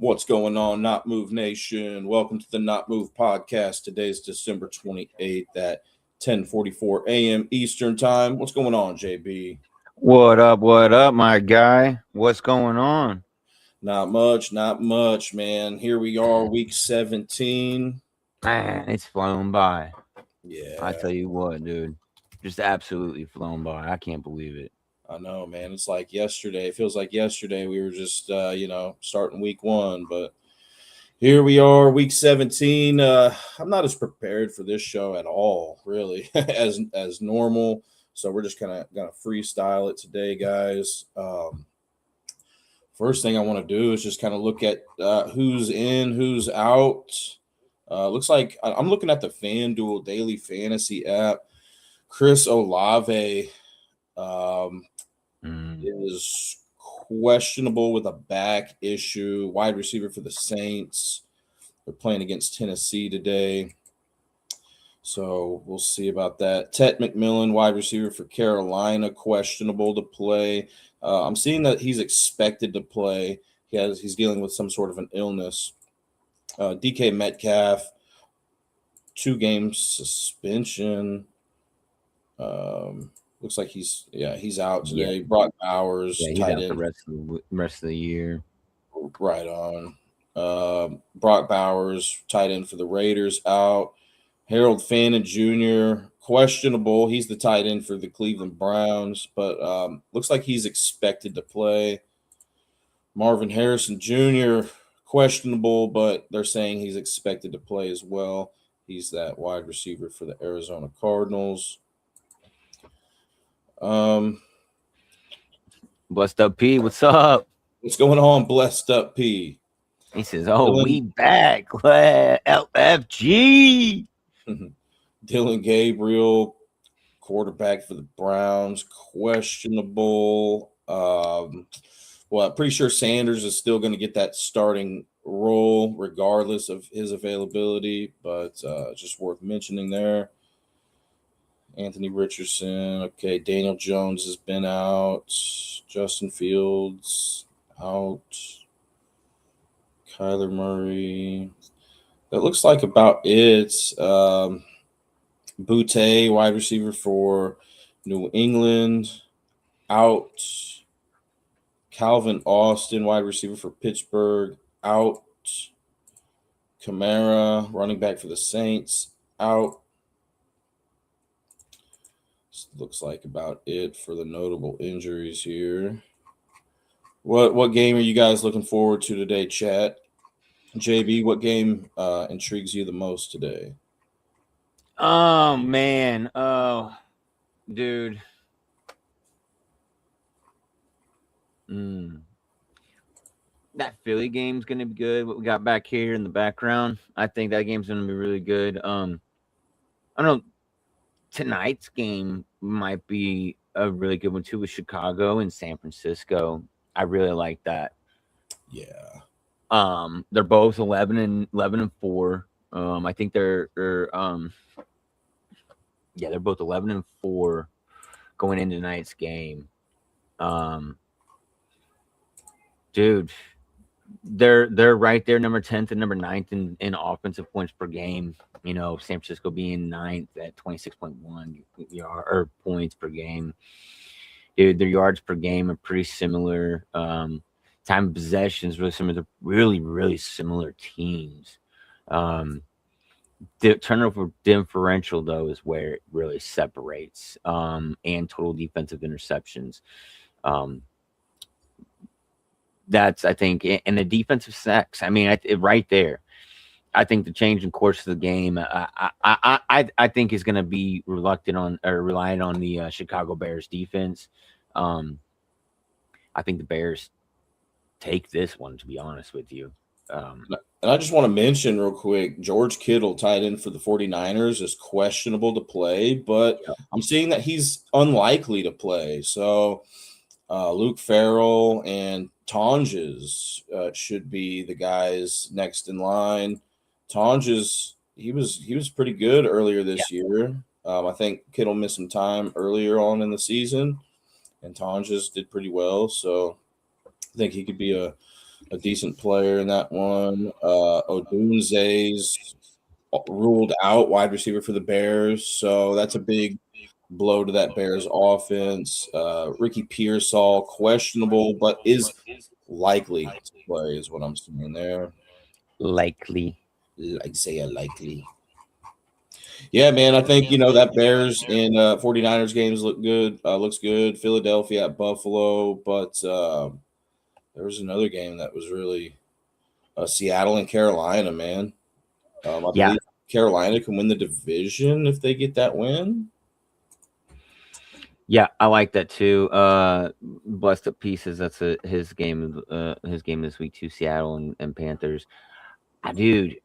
What's going on, Not Move Nation? Welcome to the Not Move podcast. Today's December 28th at 10:44 a.m. Eastern Time. What's going on, JB? What up, my guy? What's going on? Not much, man. Here we are, week 17. Man, it's flown by. I Yeah, tell you what, dude. Just absolutely flown by. I can't believe it. I know, man. It's like yesterday. It feels like yesterday we were just, starting week one, but here we are, week 17. I'm not as prepared for this show at all, really, as normal. So we're just kind of gonna freestyle it today, guys. First thing I want to do is just kind of look at who's in, who's out. Looks like I'm looking at the FanDuel Daily Fantasy app. Chris Olave is questionable with a back issue. Wide receiver for the Saints. They're playing against Tennessee today. So we'll see about that. Ted McMillan, wide receiver for Carolina, questionable to play. I'm seeing that he's expected to play. He's dealing with some sort of an illness. DK Metcalf, 2-game suspension. Looks like he's out today. Yeah. Brock Bowers, Yeah, he's tight out end. the rest of the year. Right on. Brock Bowers, tight end for the Raiders, out. Harold Fannin Jr., questionable. He's the tight end for the Cleveland Browns, but looks like he's expected to play. Marvin Harrison Jr., questionable, but they're saying he's expected to play as well. He's that wide receiver for the Arizona Cardinals. Blessed up P, what's up? What's going on, Blessed Up P? He says, we back. LFG. Dylan Gabriel, quarterback for the Browns, questionable. I'm pretty sure Sanders is still going to get that starting role regardless of his availability, but just worth mentioning there. Anthony Richardson, okay. Daniel Jones has been out. Justin Fields out. Kyler Murray. That looks like about it. Butte, wide receiver for New England, out. Calvin Austin, wide receiver for Pittsburgh, out. Kamara, running back for the Saints, out. Looks like about it for the notable injuries here. What game are you guys looking forward to today, chat? JB, what game intrigues you the most today? Oh, man. Oh, dude. That Philly game's going to be good. What we got back here in the background, I think that game's going to be really good. I don't know. Tonight's game might be a really good one too with Chicago and San Francisco. I really like that. Yeah. They're both 11 and 4. I think they're both 11 and 4 going into tonight's game. Dude, they're right there, number 10th and number 9th in offensive points per game. You know, San Francisco being 9th at 26.1 points per game. Dude, their yards per game are pretty similar. Time of possession is really similar. They're really, really similar teams. The turnover differential, though, is where it really separates. And total defensive interceptions. That's, I think, and the defensive sacks. I mean, right there. I think the change in course of the game, I think is going to be relying on the Chicago Bears defense. I think the Bears take this one, to be honest with you. And I just want to mention real quick, George Kittle, tight end for the 49ers, is questionable to play, but I'm seeing that he's unlikely to play. So Luke Farrell and Tonjes should be the guys next in line. Tonjes, he was pretty good earlier this year. I think Kittle missed some time earlier on in the season, and Tonjes did pretty well. So I think he could be a a decent player in that one. Odunze's ruled out, wide receiver for the Bears, so that's a big blow to that Bears offense. Ricky Pearsall, questionable, but is likely to play, is what I'm seeing there. Likely. Isaiah likely. Yeah, man, I think, that Bears and 49ers games look good. Looks good. Philadelphia at Buffalo, but there was another game that was really Seattle and Carolina, man. I Yeah. believe Carolina can win the division if they get that win. Yeah, I like that too. Blessed up pieces. That's his game. His game this week too. Seattle and Panthers. Dude,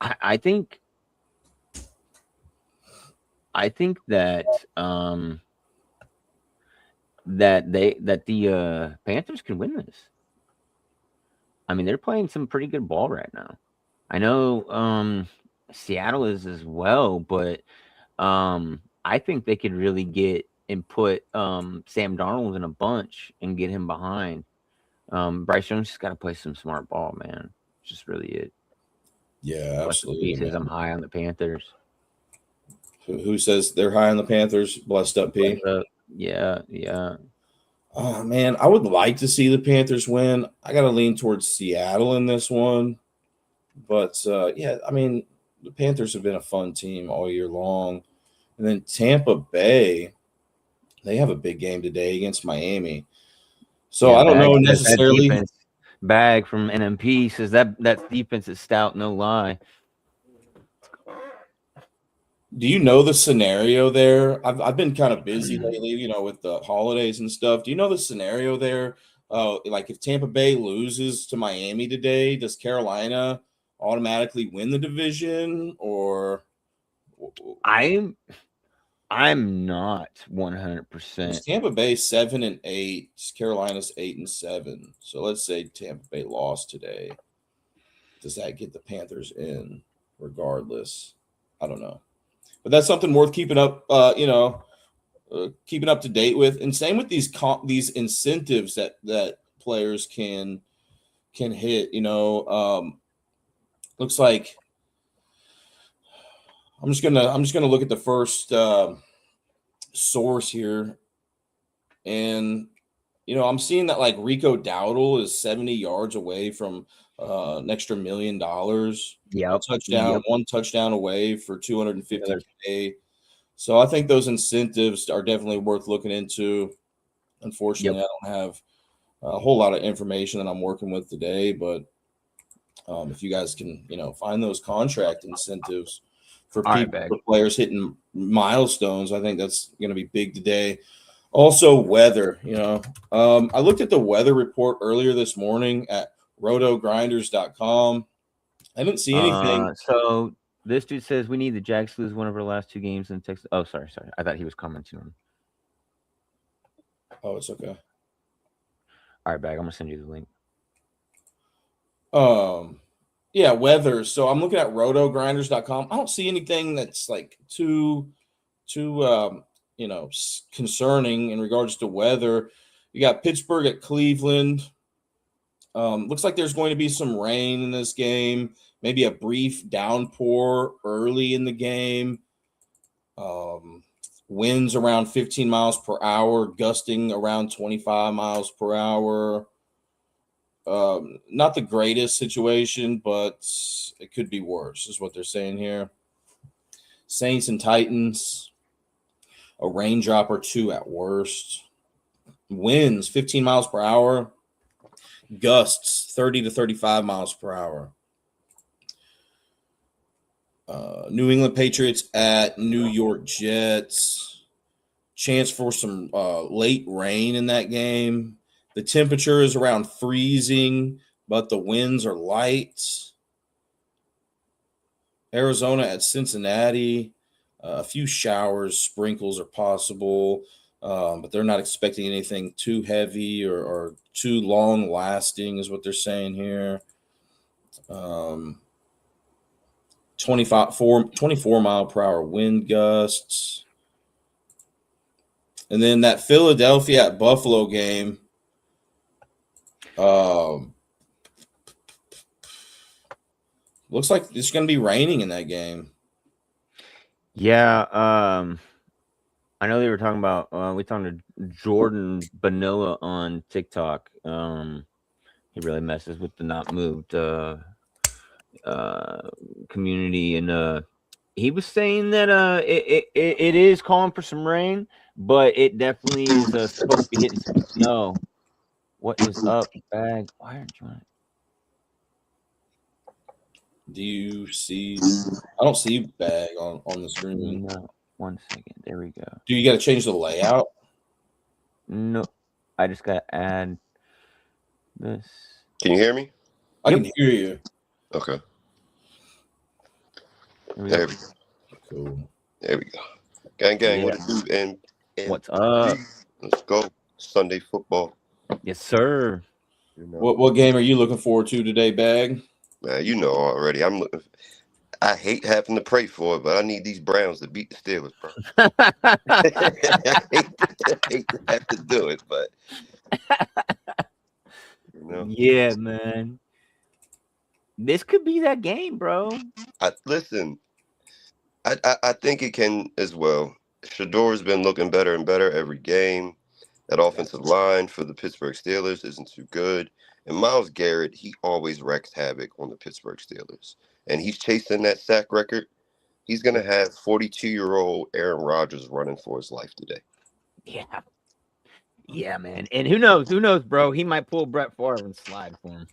I think that that the Panthers can win this. I mean, they're playing some pretty good ball right now. I know Seattle is as well, but I think they could really get and put Sam Darnold in a bunch and get him behind. Bryce Jones just got to play some smart ball, man. It's just really it. Yeah, Blessed up absolutely, pieces. I'm man. high on the Panthers. Who says they're high on the Panthers? Blessed up, P. Blessed up. Yeah, yeah. Oh, man, I would like to see the Panthers win. I got to lean towards Seattle in this one. But, yeah, I mean, the Panthers have been a fun team all year long. And then Tampa Bay, they have a big game today against Miami. So Yeah, I don't Bag know says that necessarily. defense. Bag from NMP says that defense is stout, no lie. Do you know the scenario there? I've been kind of busy lately, with the holidays and stuff. Do you know the scenario there? Like if Tampa Bay loses to Miami today, does Carolina automatically win the division, or I'm not 100%. is Tampa Bay 7-8? Carolina's 8-7. So let's say Tampa Bay lost today. Does that get the Panthers in regardless? I don't know. But that's something worth keeping up, keeping up to date with. And same with these incentives that players can hit. Looks like I'm just gonna look at the first source here, and I'm seeing that like Rico Dowdle is 70 yards away from an extra $1 million. Yep. One touchdown away for 250K. So I think those incentives are definitely worth looking into. Unfortunately, I don't have a whole lot of information that I'm working with today, but if you guys can, find those contract incentives for for players hitting milestones, I think that's going to be big today. Also, weather. I looked at the weather report earlier this morning at rotogrinders.com. I didn't see anything. So this dude says we need the Jags to lose one of our last 2 games in Texas. Oh, sorry. I thought he was commenting on. Oh, it's okay. All right, Bag. I'm gonna send you the link. Yeah, weather. So I'm looking at rotogrinders.com. I don't see anything that's like too concerning in regards to weather. You got Pittsburgh at Cleveland. Looks like there's going to be some rain in this game, maybe a brief downpour early in the game. Winds around 15 miles per hour, gusting around 25 miles per hour. Not the greatest situation, but it could be worse, is what they're saying here. Saints and Titans, a raindrop or two at worst. Winds 15 miles per hour, gusts 30 to 35 miles per hour. New England Patriots at New York Jets. Chance for some late rain in that game. The temperature is around freezing, but the winds are light. Arizona at Cincinnati. A few showers, sprinkles are possible, but they're not expecting anything too heavy or too long lasting, is what they're saying here. 24 mile per hour wind gusts. And then that Philadelphia at Buffalo game. Um, looks like it's going to be raining in that game. Yeah. I know they were talking about. We talked to Jordan Vanilla on TikTok. He really messes with the not moved community, and he was saying that it is calling for some rain, but it definitely is supposed to be hitting some snow. What is up, bag? Why aren't you on it? Do you see? I don't see bag on the screen. No, 1 second. There we go. Do you got to change the layout? No, I just got to add this. Can you hear me? I Yep. can hear you. Okay. There we There go. we go. Cool. There we go. Gang, gang. Yeah. What it do? And What's up? let's go. Sunday football. Yes, sir. You know, What game are you looking forward to today, bag? man, you know already. I hate having to pray for it, but I need these Browns to beat the Steelers, bro. I hate to have to do it, but you know. Yeah, man. This could be that game, bro. Listen. I think it can as well. Shador's been looking better and better every game. That offensive line for the Pittsburgh Steelers isn't too good. And Myles Garrett, he always wreaks havoc on the Pittsburgh Steelers. And he's chasing that sack record. He's going to have 42-year-old Aaron Rodgers running for his life today. Yeah. Yeah, man. And who knows? Who knows, bro? He might pull Brett Favre and slide for him.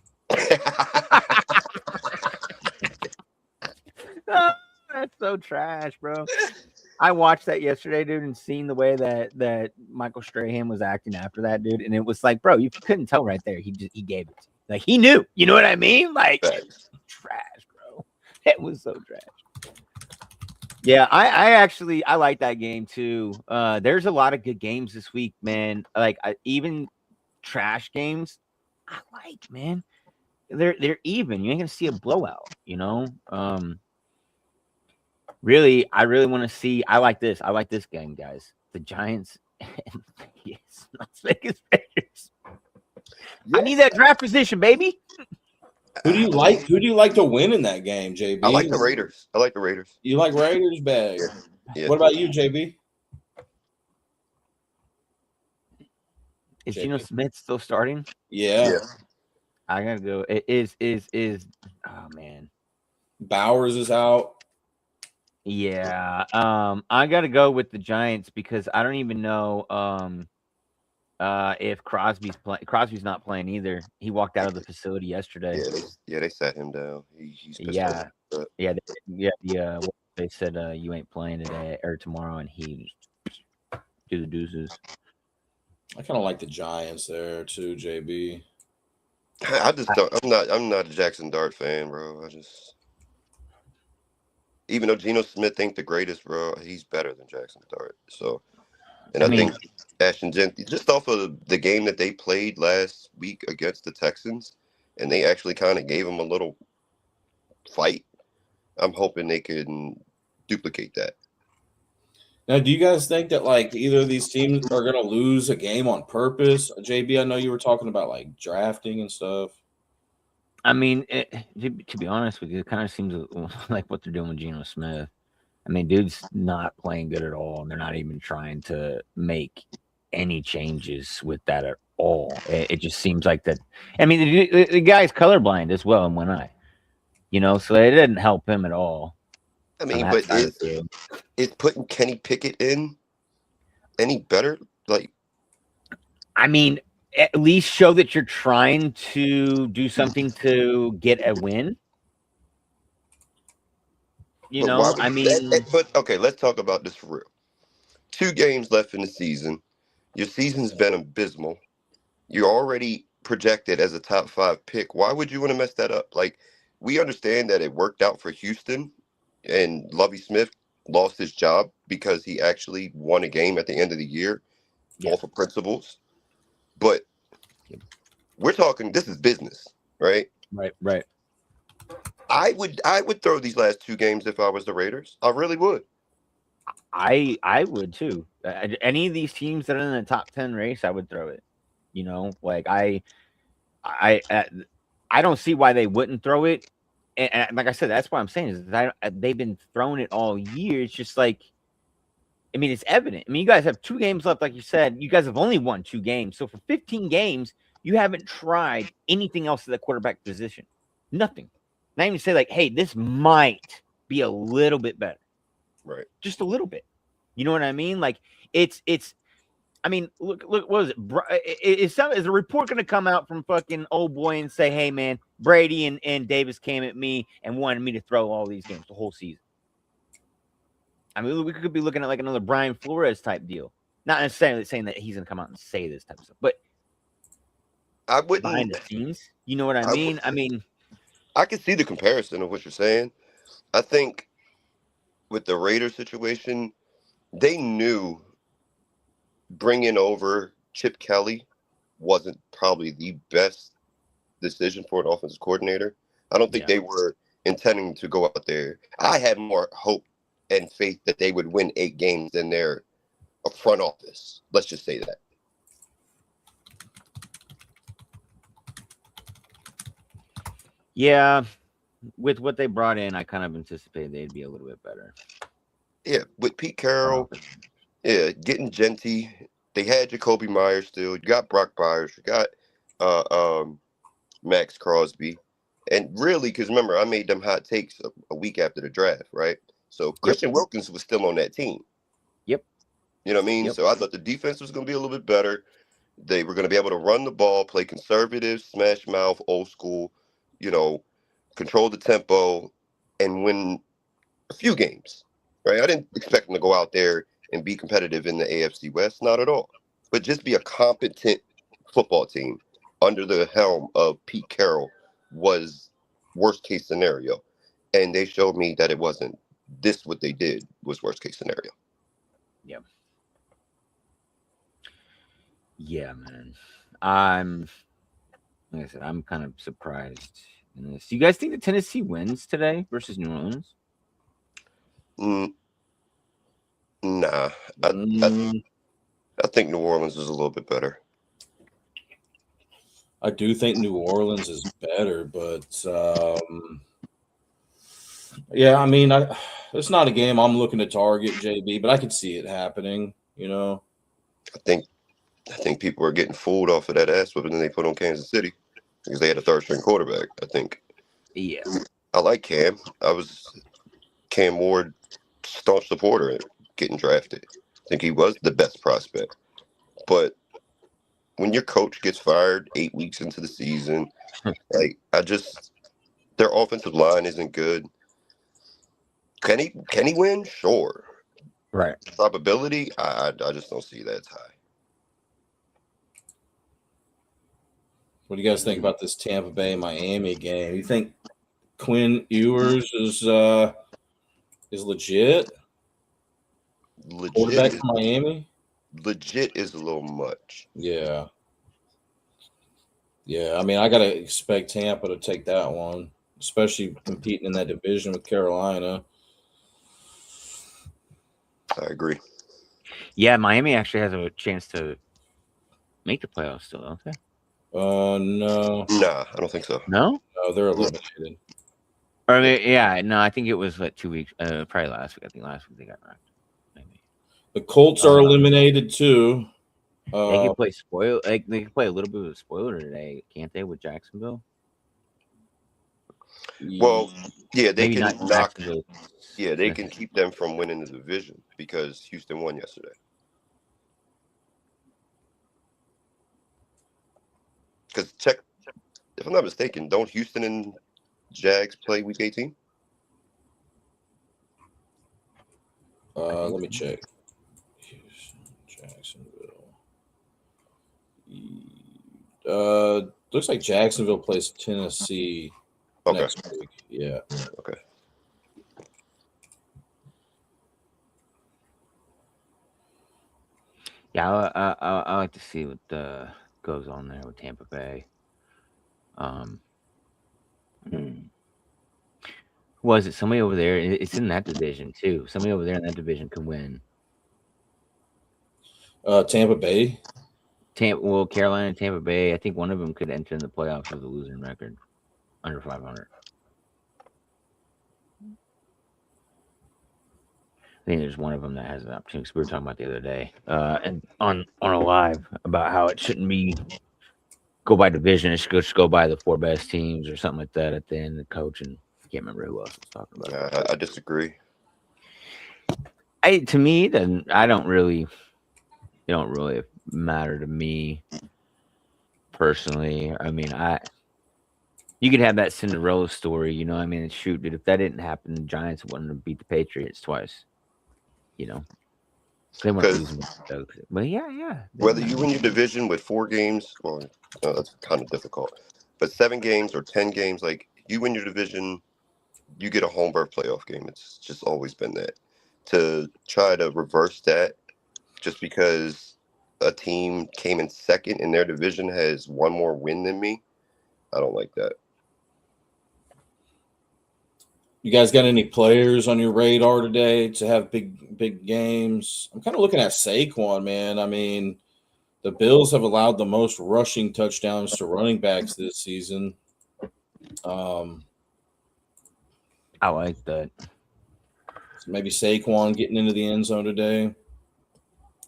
Oh, that's so trash, bro. I watched that yesterday, dude, and seen the way that Michael Strahan was acting after that, dude. And it was like, bro, you couldn't tell right there. He gave it to you. Like, he knew. You know what I mean? Like, trash, bro. It was so trash. Yeah, I actually like that game too. There's a lot of good games this week, man. Like even trash games, I like, man. They're even. You ain't gonna see a blowout, you know. Really, I really want to see. I like this. I like this game, guys. The Giants and Las Vegas Raiders. I need that draft position, baby. Who do you like? Who do you like to win in that game, JB? I like the Raiders. You like Raiders, bag? Yeah. What about you, JB? Is JB? Geno Smith still starting? Yeah. I gotta go. It is. Oh man, Bowers is out. Yeah. I gotta go with the Giants because I don't even know if Crosby's playing. Crosby's not playing either. He walked out of the facility yesterday. Yeah, they sat him down. He's pissed Yeah. off. They said you ain't playing today or tomorrow, and he do the deuces. I kind of like the Giants there too, JB. I just don't. I'm not a Jackson Dart fan, bro. Even though Geno Smith ain't the greatest, bro, he's better than Jackson Dart. So, and I think Ashton Jenkins, just off of the game that they played last week against the Texans, and they actually kind of gave him a little fight. I'm hoping they can duplicate that. Now, do you guys think that like either of these teams are going to lose a game on purpose? JB, I know you were talking about like drafting and stuff. I mean, to be honest with you, it kind of seems like what they're doing with Geno Smith. I mean, dude's not playing good at all, and they're not even trying to make any changes with that at all. It just seems like that. I mean, the guy's colorblind as well in one eye, you know, so it didn't help him at all. I mean, but is putting Kenny Pickett in any better? Like, I mean, at least show that you're trying to do something to get a win. You know, I mean, but okay, let's talk about this for real. 2 games left in the season. Your season's been abysmal. You're already projected as a top 5 pick. Why would you want to mess that up? Like, we understand that it worked out for Houston, and Lovie Smith lost his job because he actually won a game at the end of the year off of principles. But we're talking, this is business, right? Right. I would throw these last 2 games if I was the Raiders. I really would. I would too. Any of these teams that are in the top 10 race, I would throw it. You know, like I don't see why they wouldn't throw it. And like I said, that's what I'm saying is that they've been throwing it all year. It's just like, I mean, it's evident. I mean, you guys have 2 games left, like you said. You guys have only won 2 games. So for 15 games, you haven't tried anything else at the quarterback position. Nothing. Not even say like, hey, this might be a little bit better. Right. Just a little bit. You know what I mean? Like it's. I mean, look. What was it? Is a report going to come out from fucking old boy and say, hey man, Brady and Davis came at me and wanted me to throw all these games the whole season? I mean, we could be looking at like another Brian Flores type deal. Not necessarily saying that he's going to come out and say this type of stuff, but I wouldn't. behind the scenes, you know what I mean? I can see the comparison of what you're saying. I think with the Raiders situation, they knew bringing over Chip Kelly wasn't probably the best decision for an offensive coordinator. I don't think they were intending to go out there. I had more hope and faith that they would win 8 games than their front office. Let's just say that. Yeah, with what they brought in, I kind of anticipated they'd be a little bit better. Yeah, with Pete Carroll, getting Genty. They had Jacoby Myers still. You got Brock Byers. You got Max Crosby. And really, because remember, I made them hot takes a week after the draft, right? So Christian Wilkins was still on that team. Yep. You know what I mean? Yep. So I thought the defense was going to be a little bit better. They were going to be able to run the ball, play conservative, smash mouth, old school, control the tempo, and win a few games, right? I didn't expect them to go out there and be competitive in the AFC West, not at all. But just be a competent football team under the helm of Pete Carroll was worst case scenario. And they showed me that it wasn't. This, what they did, was worst case scenario. Yep. Yeah, man. Like I said, I'm kind of surprised in this. Do you guys think that Tennessee wins today versus New Orleans? Nah. I think New Orleans is a little bit better. I do think New Orleans is better, but yeah, I mean, it's not a game I'm looking to target, JB, but I could see it happening. I think people are getting fooled off of that ass whipping that they put on Kansas City because they had a 3rd-string quarterback. I think. Yeah. I like Cam. I was Cam Ward staunch supporter getting drafted. I think he was the best prospect. But when your coach gets fired 8 weeks into the season, their offensive line isn't good. Can he win? Sure. Right. Probability, I just don't see that as high. What do you guys think about this Tampa Bay Miami game? You think Quinn Ewers is legit? Quarterback for Miami? Legit is a little much. Yeah. Yeah, I mean, I got to expect Tampa to take that one, especially competing in that division with Carolina. I agree. Yeah, Miami actually has a chance to make the playoffs still, don't they? No. Nah, I don't think so. No? No, they're eliminated. Or yeah, no, I think it was 2 weeks, probably last week. I think last week they got knocked. Maybe. The Colts are eliminated too. They can play spoiler. They can play a little bit of a spoiler today, can't they? With Jacksonville. Well, yeah, they Maybe can not Jacksonville. Yeah, they can keep them from winning the division because Houston won yesterday. Because if I'm not mistaken, don't Houston and Jags play Week 18? Let me check. Houston, Jacksonville. Looks like Jacksonville plays Tennessee next week. Yeah. Okay. Yeah, I like to see what goes on there with Tampa Bay. Was it somebody over there? It's in that division too. Somebody over there in that division can win. Tampa Bay. Carolina and Tampa Bay. I think one of them could enter in the playoffs with a losing record under 500. I think there's one of them that has an opportunity. 'Cause we were talking about the other day, and on a live about how it shouldn't be go by division. It should just go by the 4 best teams or something like that at the end. The coach and I can't remember who else was talking about it. I disagree. To me, then it don't really matter to me personally. I mean, you could have that Cinderella story, you know. I mean, shoot, dude, if that didn't happen, the Giants wouldn't have beat the Patriots twice. You know, they weren't losing. But yeah. Whether you win your division with 4 games, well, no, that's kind of difficult. But 7 games or 10 games, like you win your division, you get a home berth playoff game. It's just always been that. To try to reverse that, just because a team came in second in their division has one more win than me, I don't like that. You guys got any players on your radar today to have big games? I'm kind of looking at Saquon, man. I mean, the Bills have allowed the most rushing touchdowns to running backs this season. I like that. So maybe Saquon getting into the end zone today.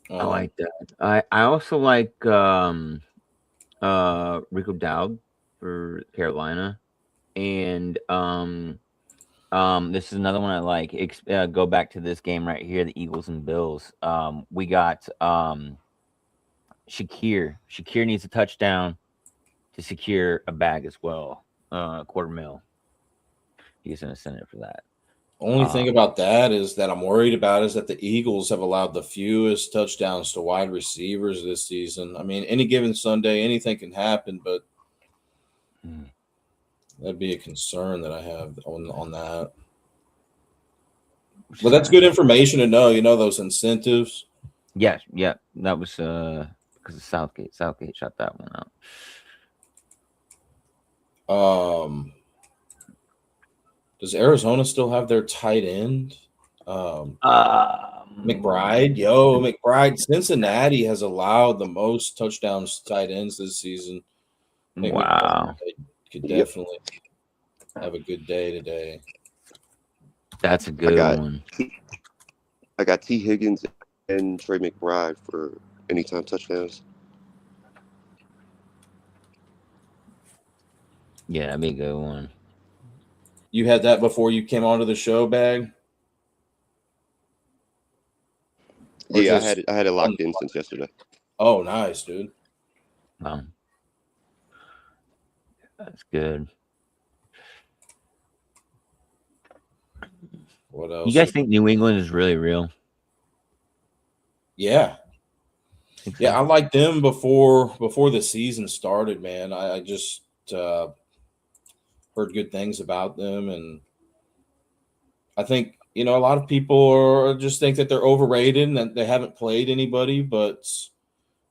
I like that. I also like Rico Dowd for Carolina, and this is another one I like. Go back to this game right here, the Eagles and Bills. We got Shakir. Shakir needs a touchdown to secure a bag as well. $250,000. He's gonna send it for that. Only thing about that is that I'm worried about is that the Eagles have allowed the fewest touchdowns to wide receivers this season. I mean, any given Sunday, anything can happen, but that'd be a concern that I have on that. But that's good information to know. You know, those incentives. Yes, yeah, that was because of Southgate. Southgate shot that one out. Does Arizona still have their tight end? McBride. McBride. Cincinnati has allowed the most touchdowns to tight ends this season. Wow. Could definitely have a good day today. That's a good one. I got T. Higgins and Trey McBride for anytime touchdowns. Yeah, that'd be a good one. You had that before you came onto the show, Bag? Yeah, I had it locked in since yesterday. Oh, nice, dude. Wow. That's good. What else? You guys think New England is really real? Yeah. Yeah, I liked them before the season started, man. I just heard good things about them, and I think, you know, a lot of people just think that they're overrated and that they haven't played anybody, but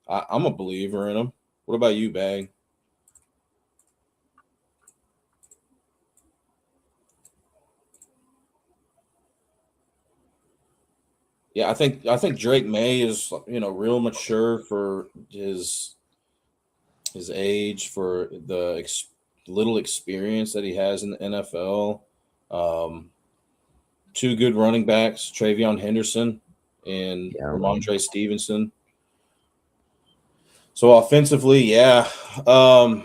I'm a believer in them. What about you, Bag? Yeah, I think Drake May is, you know, real mature for his age, for the little experience that he has in the NFL. 2 good running backs, Travion Henderson and Ramondre Stevenson. So offensively, yeah. I'm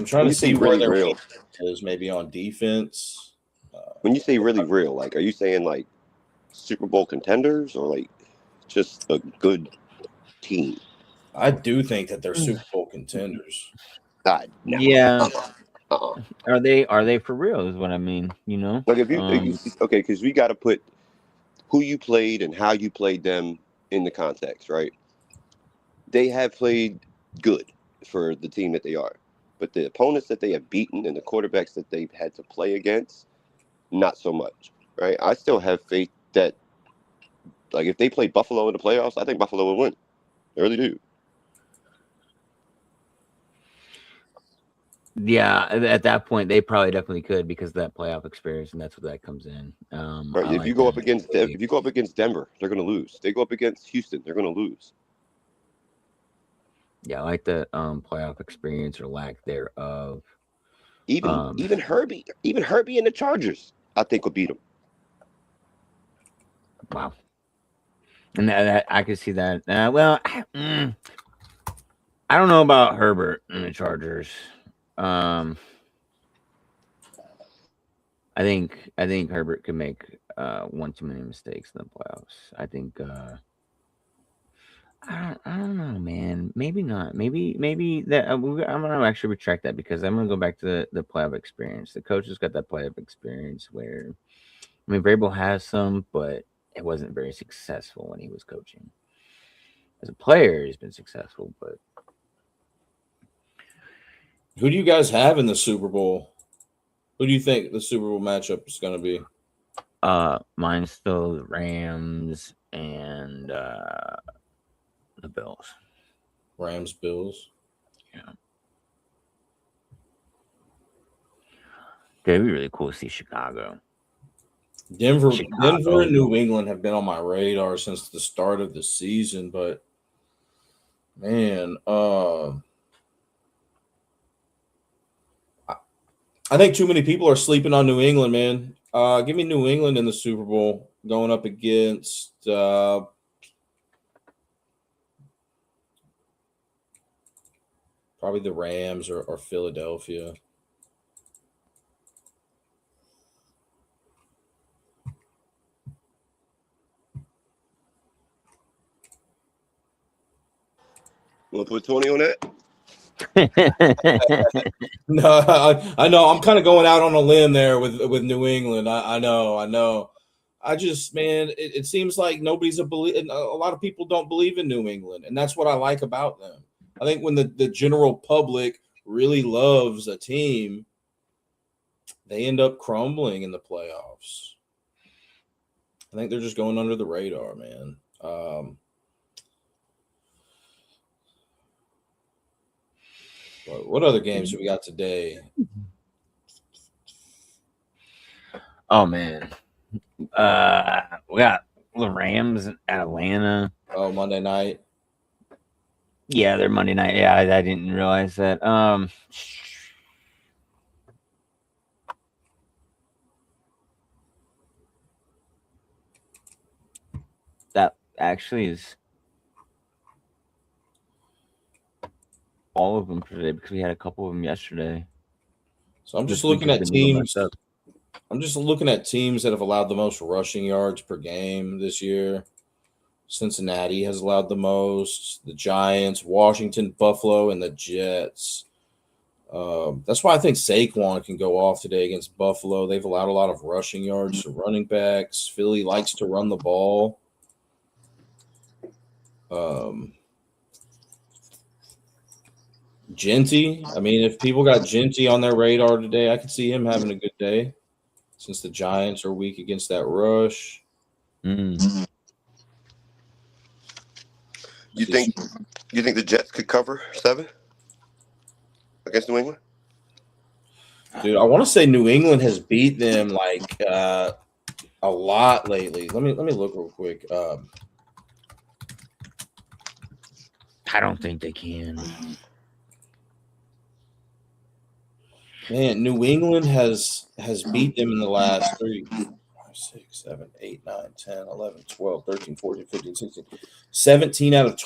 trying to see where their real is, maybe on defense. When you say really real, like, are you saying like Super Bowl contenders or like just a good team? I do think that they're Super Bowl contenders. No. Yeah. Are they for real? Is what I mean. You know, like if you okay, because we got to put who you played and how you played them in the context, right? They have played good for the team that they are, but the opponents that they have beaten and the quarterbacks that they've had to play against, not so much, right? I still have faith that, like, if they played Buffalo in the playoffs, I think Buffalo would win. I really do. Yeah, at that point they probably definitely could because of that playoff experience, and that's what that comes in. Right? I If you like go up that. against if you go up against Denver, they're going to lose. They go up against Houston, they're going to lose. Yeah, I like the playoff experience or lack thereof. Even Herbie and the Chargers, I think will beat them. Wow, and that I could see that. Well, I don't know about Herbert and the Chargers. Um, I think Herbert could make one too many mistakes in the playoffs. I think I don't know, man. Maybe not. Maybe that I'm gonna actually retract that because I'm gonna go back to the playoff experience. The coach has got that playoff experience where I mean Vrabel has some, but it wasn't very successful when he was coaching. As a player, he's been successful, but Who do you guys have in the Super Bowl? Who do you think the Super Bowl matchup is going to be? mine's still the Rams and the Bills. Rams, Bills. Yeah. It'd be really cool to see Chicago. Denver Chicago. and New England have been on my radar since the start of the season, but man, I think too many people are sleeping on New England, man. Give me New England in the Super Bowl going up against probably the Rams or Philadelphia. Want to put 20 on that? No, I know. I'm kind of going out on a limb there with New England. I know. I just, man, it seems like nobody's a lot of people don't believe in New England, and that's what I like about them. I think when the general public really loves a team, they end up crumbling in the playoffs. I think they're just going under the radar, man. What other games do we got today? Oh man, we got the Rams at Atlanta. Oh, Monday night. Yeah, they're Monday night. Yeah, I didn't realize that. That actually is all of them today because we had a couple of them yesterday. So I'm just This week looking has at been a little teams. messed up. I'm just looking at teams that have allowed the most rushing yards per game this year. Cincinnati has allowed the most. The Giants, Washington, Buffalo, and the Jets. That's why I think Saquon can go off today against Buffalo. They've allowed a lot of rushing yards to running backs. Philly likes to run the ball. Genty. I mean, if people got Genty on their radar today, I could see him having a good day since the Giants are weak against that rush. You think the Jets could cover 7 against New England? Dude, I want to say New England has beat them like a lot lately. Let me look real quick. I don't think they can. Man, New England has beat them in the last 3, 5, 6, 7, 8, 9, 10, 11, 12, 13, 14, 15, 16, 17 out of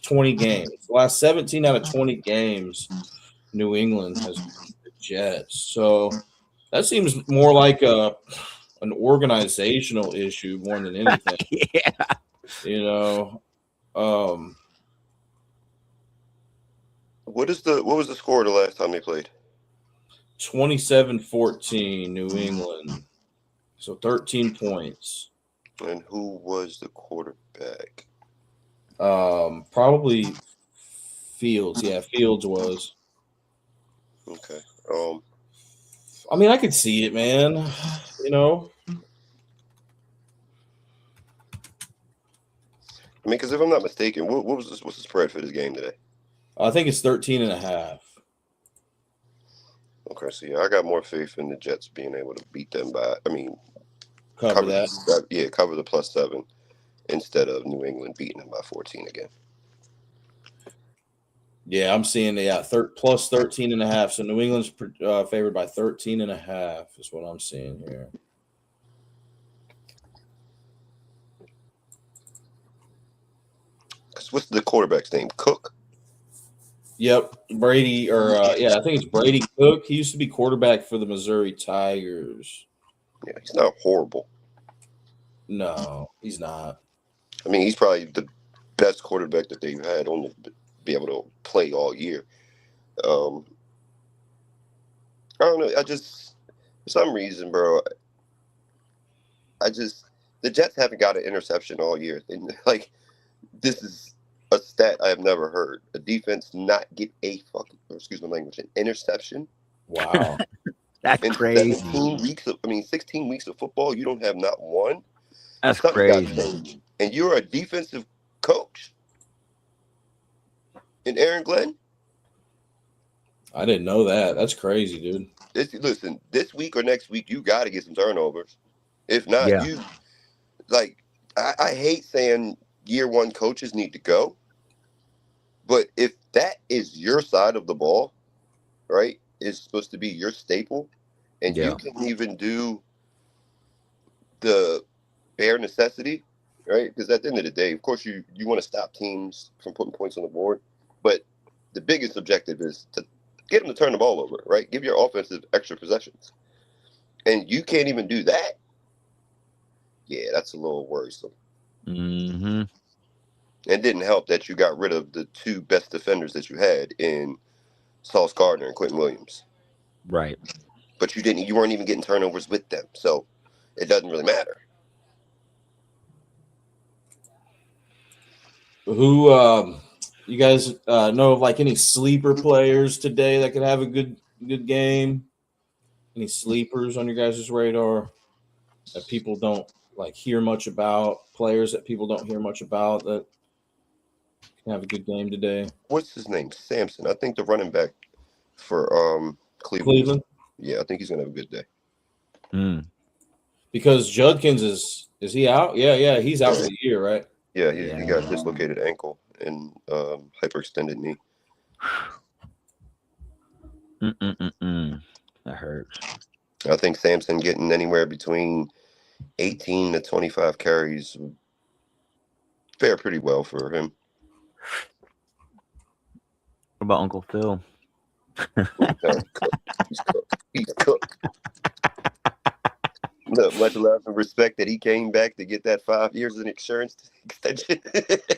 20 games. The last 17 out of 20 games, New England has beat the Jets. So that seems more like an organizational issue more than anything. Yeah. You know, What was the score the last time they played? 27-14 New England. So 13 points. And who was the quarterback? Probably Fields. Yeah, Fields was. Okay. I mean, I could see it, man. You know. I mean, because if I'm not mistaken, what's the spread for this game today? I think it's 13.5. Okay, so yeah, I got more faith in the Jets being able to beat them by. I mean, Cover that. cover the +7 instead of New England beating them by 14 again. Yeah, I'm seeing plus 13.5. So New England's favored by 13.5 is what I'm seeing here. Because what's the quarterback's name? Cook? Yep, Brady, I think it's Brady Cook. He used to be quarterback for the Missouri Tigers. Yeah, he's not horrible. No, he's not. I mean, he's probably the best quarterback that they've had on to be able to play all year. I don't know. I just, for some reason, bro, the Jets haven't got an interception all year. And, like, this is a stat I have never heard. A defense not get excuse my language, an interception. Wow. That's In crazy. 16 weeks of football, you don't have not one. That's Something got crazy. changed. And you're a defensive coach in Aaron Glenn? I didn't know that. That's crazy, dude. Listen, this week or next week, you got to get some turnovers. If not, Yeah. you like. I hate saying year one coaches need to go, but if that is your side of the ball, right, is supposed to be your staple, and you can even do the bare necessity, right? Because at the end of the day, of course, you want to stop teams from putting points on the board, but the biggest objective is to get them to turn the ball over, right? Give your offensive extra possessions. And you can't even do that. Yeah, that's a little worrisome. Mm-hmm. It didn't help that you got rid of the two best defenders that you had in Sauce Gardner and Quentin Williams. Right. But you weren't even getting turnovers with them. So it doesn't really matter. Who you guys know of like any sleeper players today that could have a good game? Any sleepers on your guys' radar that people don't like hear much about? Players that people don't hear much about that can have a good game today? What's his name? Sampson. I think the running back for Cleveland? Yeah, I think he's gonna have a good day. Because Judkins is he out? Yeah, he's out for the year, right? Yeah, he got a dislocated ankle and hyperextended knee. That hurts. I think Sampson getting anywhere between 18 to 25 carries would fare pretty well for him. What about Uncle Phil? He's cooked. Look, much love and respect that he came back to get that 5 years of insurance extension.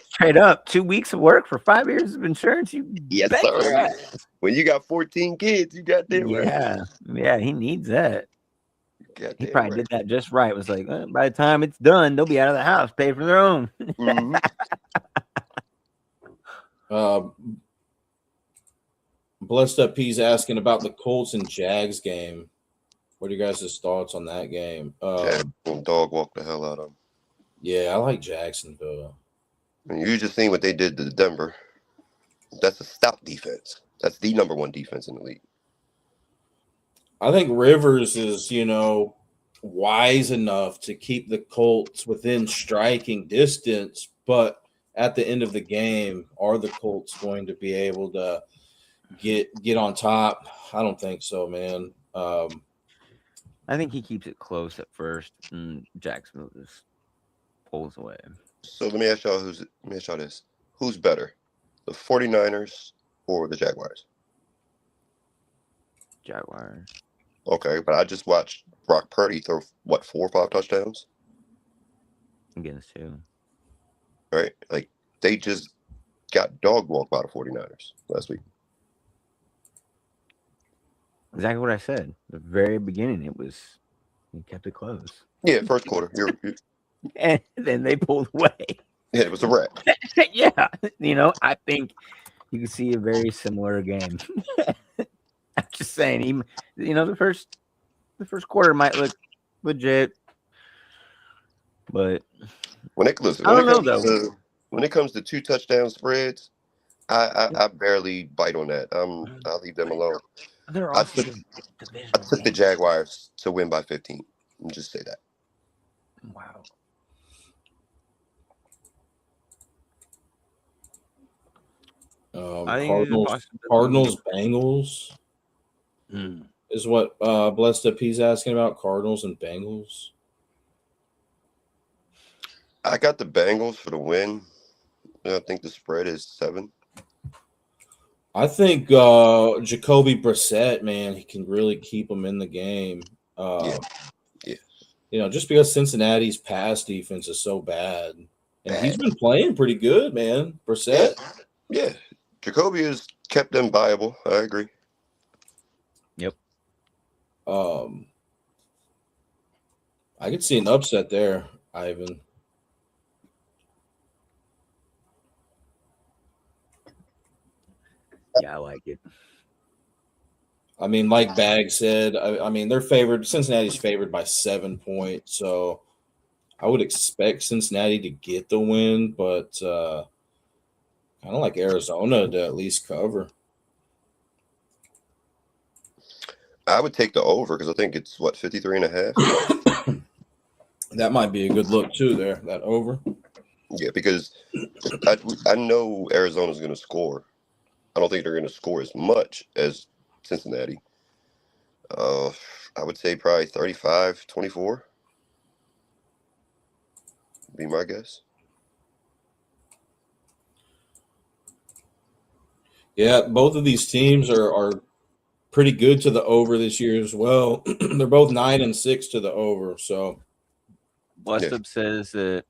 Straight up, 2 weeks of work for 5 years of insurance. Yes, sir. When you got 14 kids, you got that right. Yeah, he needs that. He probably did that just right. It was like, by the time it's done, they'll be out of the house, pay for their own. Blessed Up P's asking about the Colts and Jags game. What are you guys' thoughts on that game? Dog walk the hell out of him. Yeah, I like Jacksonville. And you just seen what they did to Denver. That's a stout defense. That's the number one defense in the league. I think Rivers is, wise enough to keep the Colts within striking distance, but at the end of the game, are the Colts going to be able to get on top? I don't think so, man. I think he keeps it close at first, and Jacksonville just pulls away. So let me ask y'all this. Who's better, the 49ers or the Jaguars? Jaguars. Okay, but I just watched Brock Purdy throw, 4 or 5 touchdowns? Against who? Right? Like, they just got dog walked by the 49ers last week. Exactly what I said. The very beginning, he kept it close. Yeah, first quarter. And then they pulled away. Yeah, it was a wrap. Yeah. I think you can see a very similar game. I'm just saying, the first quarter might look legit, but when it comes to 2 touchdown spreads, I barely bite on that. I'll leave them alone. They're I also took divisional I took the games. Jaguars to win by 15. Let me just say that. Wow. I think it's a Cardinals, Bengals Hmm. is what Blessed Up he's asking about. Cardinals and Bengals. I got the Bengals for the win. I think the spread is 7. I think Jacoby Brissett, man, he can really keep them in the game. Yeah. Just because Cincinnati's pass defense is so bad, and Bad. he's been playing pretty good, man. Brissett. Yeah. Jacoby has kept them viable. I agree. Yep. I could see an upset there, Ivan. Yeah, I like it. I mean, like Bag said, I mean, they're favored. Cincinnati's favored by 7 points, so I would expect Cincinnati to get the win, but kind of like Arizona to at least cover. I would take the over because I think it's 53.5. That might be a good look too. There, that over. Yeah, because I know Arizona's going to score. I don't think they're going to score as much as Cincinnati. I would say probably 35-24. Be my guess. Yeah, both of these teams are pretty good to the over this year as well. They're both 9-6 to the over. So Blessed Yeah. Up says that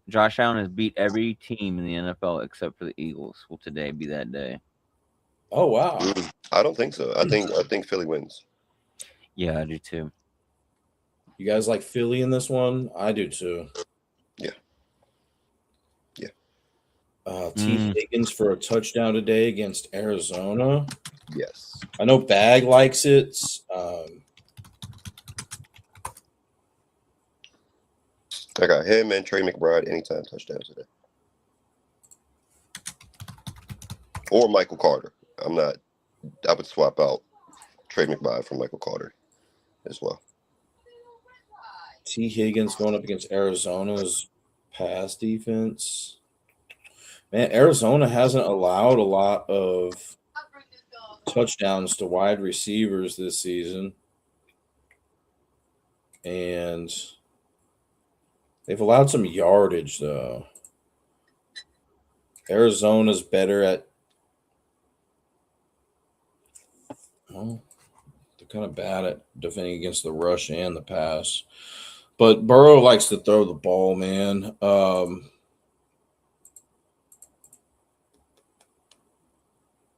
Josh Allen has beat every team in the NFL except for the Eagles. Will today be that day? oh wow. I don't think so. I think Philly wins. Yeah, I do too. You guys like Philly in this one? I do too. Yeah. T. Higgins for a touchdown today against Arizona. Yes. I know Bag likes it. I got him and Trey McBride anytime touchdown today. Or Michael Carter. I would swap out Trey McBride for Michael Carter as well. T. Higgins going up against Arizona's pass defense. Man, Arizona hasn't allowed a lot of touchdowns to wide receivers this season. And they've allowed some yardage, though. Arizona's better at. Well, they're kind of bad at defending against the rush and the pass. But Burrow likes to throw the ball, man.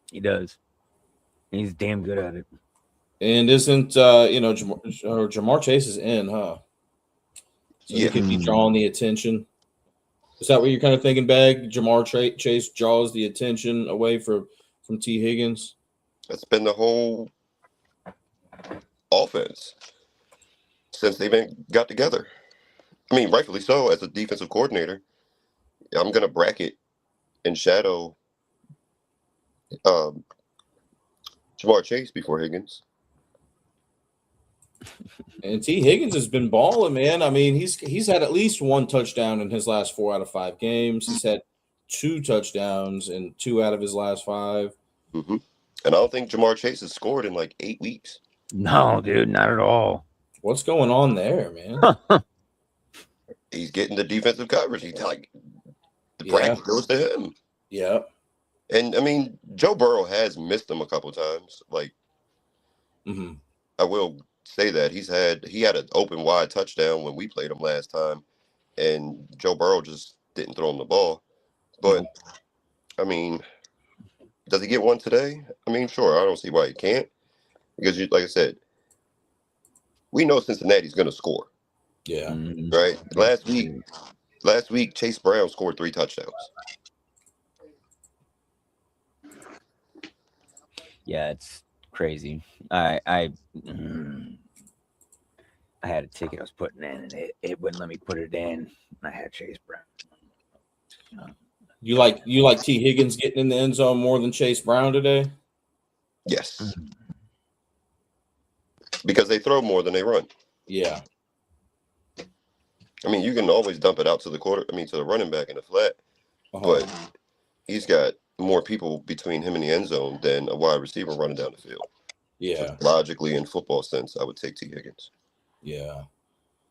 He does. He's damn good at it. And isn't Jamar Chase is in, huh? So he could be drawing the attention. Is that what you're kind of thinking, Bag? Jamar Chase draws the attention away from T. Higgins? That's been the whole offense since they've got together. I mean, rightfully so. As a defensive coordinator, I'm going to bracket and shadow Jamar Chase before Higgins. And T. Higgins has been balling, man. I mean, he's had at least one touchdown in his last 4 out of 5 games. He's had 2 touchdowns in 2 out of his last 5. Mm-hmm. And I don't think Jamar Chase has scored in like 8 weeks. No, dude, not at all. What's going on there, man? He's getting the defensive coverage. He's like, the bracket goes to him. Yeah. And I mean, Joe Burrow has missed him a couple times. Like, I will say that he had an open wide touchdown when we played him last time, and Joe Burrow just didn't throw him the ball. But I mean, does he get one today? I mean, sure. I don't see why he can't, because like I said, we know Cincinnati's going to score. Yeah. Right. Last week, Chase Brown scored 3 touchdowns. Yeah, it's crazy. I had a ticket I was putting in, and it wouldn't let me put it in. I had Chase Brown. You like T. Higgins getting in the end zone more than Chase Brown today? Yes. because they throw more than they run. Yeah. I mean, you can always dump it out to the running back in the flat, Uh-huh. but he's got more people between him and the end zone than a wide receiver running down the field. Yeah. So logically, in football sense, I would take T. Higgins. Yeah.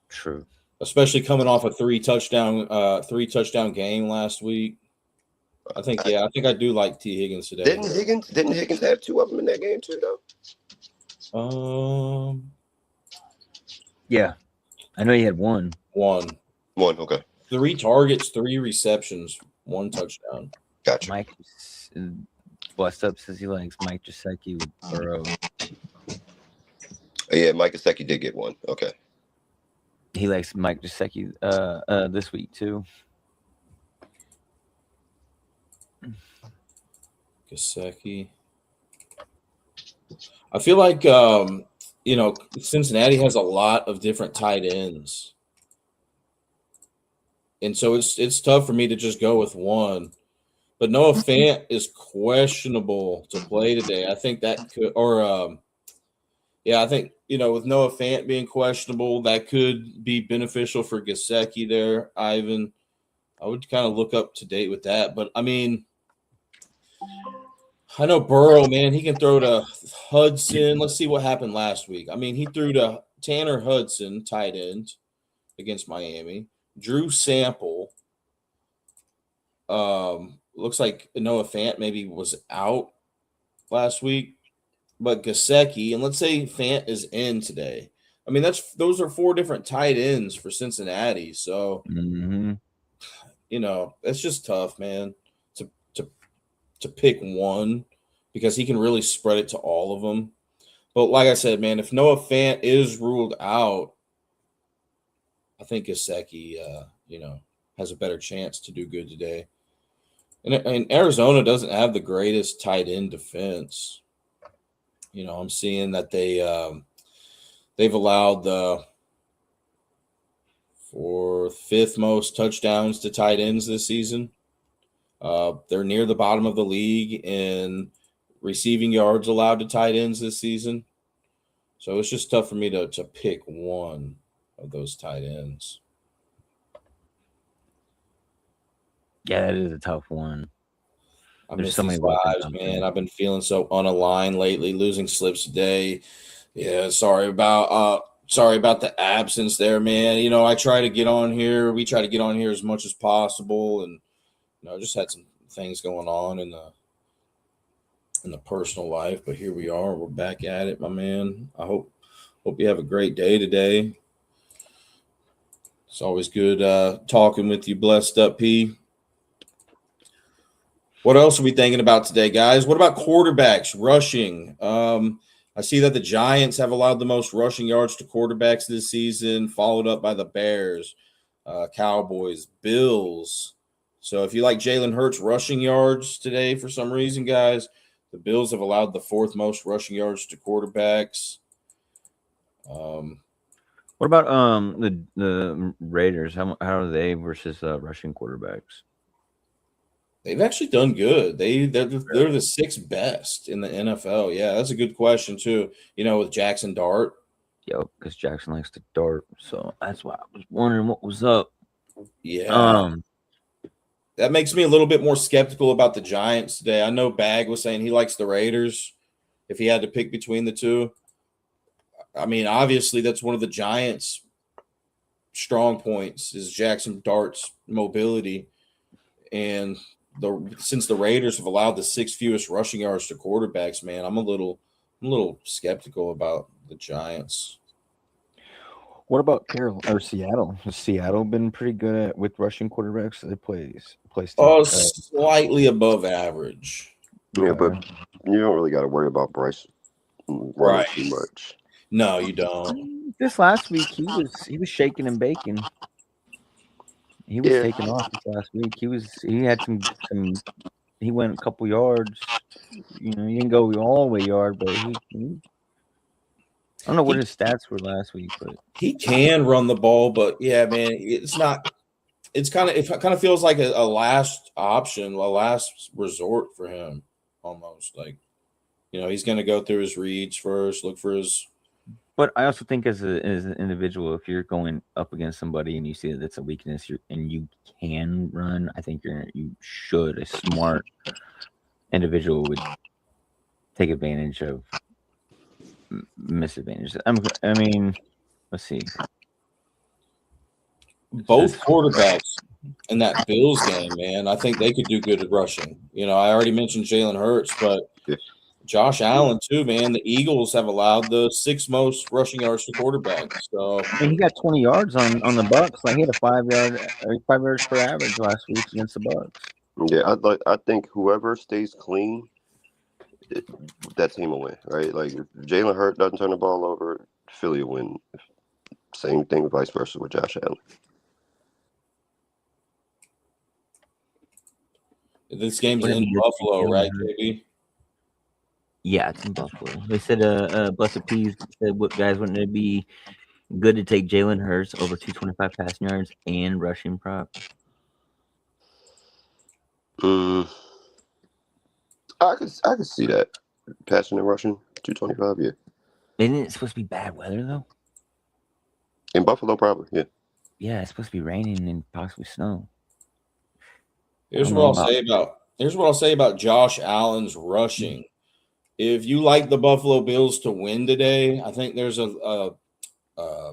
True. Especially coming off a three touchdown game last week. I think I do like T. Higgins today. Didn't Higgins have 2 of them in that game too, though? Yeah, I know he had one. One, okay. 3 targets, 3 receptions, 1 touchdown. Gotcha. Mike What's up says he likes Mike Gesicki with Burrow. Yeah, Mike Gesicki did get 1. Okay. He likes Mike Gesicki this week too. Gesicki. I feel like Cincinnati has a lot of different tight ends. And so it's tough for me to just go with one. But Noah Fant is questionable to play today. I think that could I think with Noah Fant being questionable, that could be beneficial for Gesicki there, Ivan. I would kind of look up to date with that. But I mean, I know Burrow, man, he can throw to Hudson. Let's see what happened last week. I mean, he threw to Tanner Hudson, tight end, against Miami. Drew Sample. Looks like Noah Fant maybe was out last week. But Gesicki, and let's say Fant is in today. I mean, those are 4 different tight ends for Cincinnati. So, it's just tough, man, to pick one because he can really spread it to all of them. But like I said, man, if Noah Fant is ruled out, I think Gesicki, has a better chance to do good today. And Arizona doesn't have the greatest tight end defense. I'm seeing that they've allowed the 5th most touchdowns to tight ends this season. They're near the bottom of the league in receiving yards allowed to tight ends this season. So it's just tough for me to pick one of those tight ends. Yeah, that is a tough one. I miss these vibes, man. I've been feeling so unaligned lately, losing slips today. Yeah, sorry about the absence there, man. I try to get on here. We try to get on here as much as possible, and just had some things going on in the personal life. But here we are. We're back at it, my man. I hope you have a great day today. It's always good talking with you. Blessed up, P. What else are we thinking about today, guys? What about quarterbacks rushing? I see that the Giants have allowed the most rushing yards to quarterbacks this season, followed up by the Bears, Cowboys, Bills. So if you like Jalen Hurts rushing yards today for some reason, guys, the Bills have allowed the 4th most rushing yards to quarterbacks. What about the Raiders? How are they versus rushing quarterbacks? They've actually done good. They're the 6th best in the NFL. Yeah, that's a good question too. With Jackson Dart. Yo, because Jackson likes to dart, so that's why I was wondering what was up. Yeah. That makes me a little bit more skeptical about the Giants today. I know Bag was saying he likes the Raiders if he had to pick between the two. I mean, obviously that's one of the Giants' strong points is Jackson Dart's mobility. And since the Raiders have allowed the 6th fewest rushing yards to quarterbacks, man, I'm a little skeptical about the Giants. What about Seattle? Has Seattle been pretty good with rushing quarterbacks? They play slightly above average. Yeah, but you don't really got to worry about Bryce running too much. No, you don't. This last week he was shaking and baking. He was taking off this last week. He had some. He went a couple yards. He didn't go all the way yard, but he I don't know what his stats were last week, but he can run the ball. But yeah, man, it's not. It kind of feels like a last option, a last resort for him, almost like he's going to go through his reads first, look for his But I also think as an individual, if you're going up against somebody and you see that it's a weakness and you can run, I think you should. A smart individual would take advantage of misadvantages. I mean, let's see. Both quarterbacks in that Bills game, man, I think they could do good at rushing. You know, I already mentioned Jalen Hurts, but Yeah. Josh Allen too, man. The Eagles have allowed the 6th most rushing yards to quarterbacks. So I mean, he got 20 yards on the Bucks. Like he had a 5 yards per average last week against the Bucks. Yeah, I think whoever stays clean, that team will win, right? Like if Jalen Hurts doesn't turn the ball over, Philly will win. Same thing, vice versa with Josh Allen. this game's in Buffalo, right, JB? Yeah, it's in Buffalo. They said, Blessed Peas said, "What guys wouldn't it be good to take Jalen Hurts over 225 passing yards and rushing prop?" I could see that passing and rushing 225. Yeah, Isn't it supposed to be bad weather though? in Buffalo, probably. Yeah. Yeah, it's supposed to be raining and possibly snow. Here's what I'll say about Josh Allen's rushing. If you like the Buffalo Bills to win today, I think there's a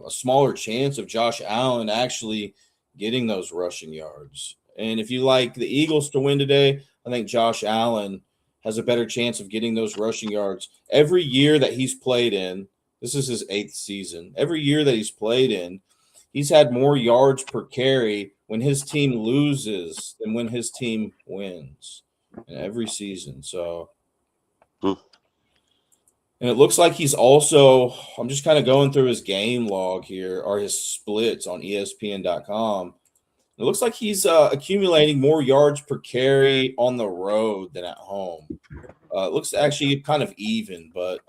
smaller chance of Josh Allen actually getting those rushing yards. And if you like the Eagles to win today, I think Josh Allen has a better chance of getting those rushing yards. Every year that he's played in, this is his 8th season. Every year that he's played in, he's had more yards per carry when his team loses than when his team wins in every season. So, and it looks like he's also, I'm just kind of going through his game log here, or his splits on ESPN.com. It looks like he's accumulating more yards per carry on the road than at home. It looks actually kind of even, but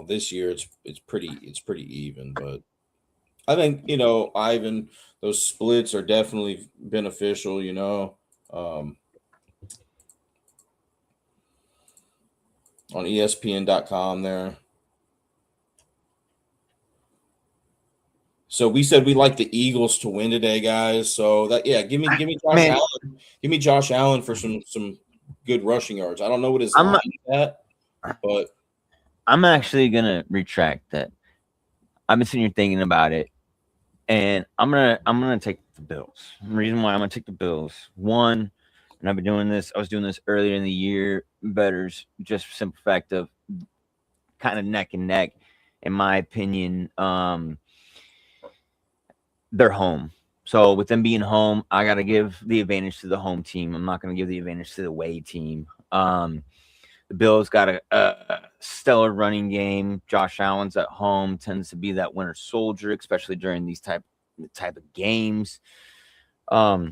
this year it's pretty even. But I think, you know, Ivan, those splits are definitely beneficial. You know, on ESPN.com there. So we said we like the Eagles to win today, guys. So that give me Josh Allen. Give me Josh Allen for some good rushing yards. I don't know what his line is at, but I'm actually gonna retract that. I've been sitting here thinking about it, and I'm gonna take the Bills. The reason why I'm gonna take the Bills, one, and I've been doing this. I was doing this earlier in the year. Bettors, just for simple fact of kind of neck and neck, in my opinion. They're home. So with them being home, I got to give the advantage to the home team. I'm not going to give the advantage to the away team. The Bills got a stellar running game. Josh Allen's at home, tends to be that winter soldier, especially during these type of games. I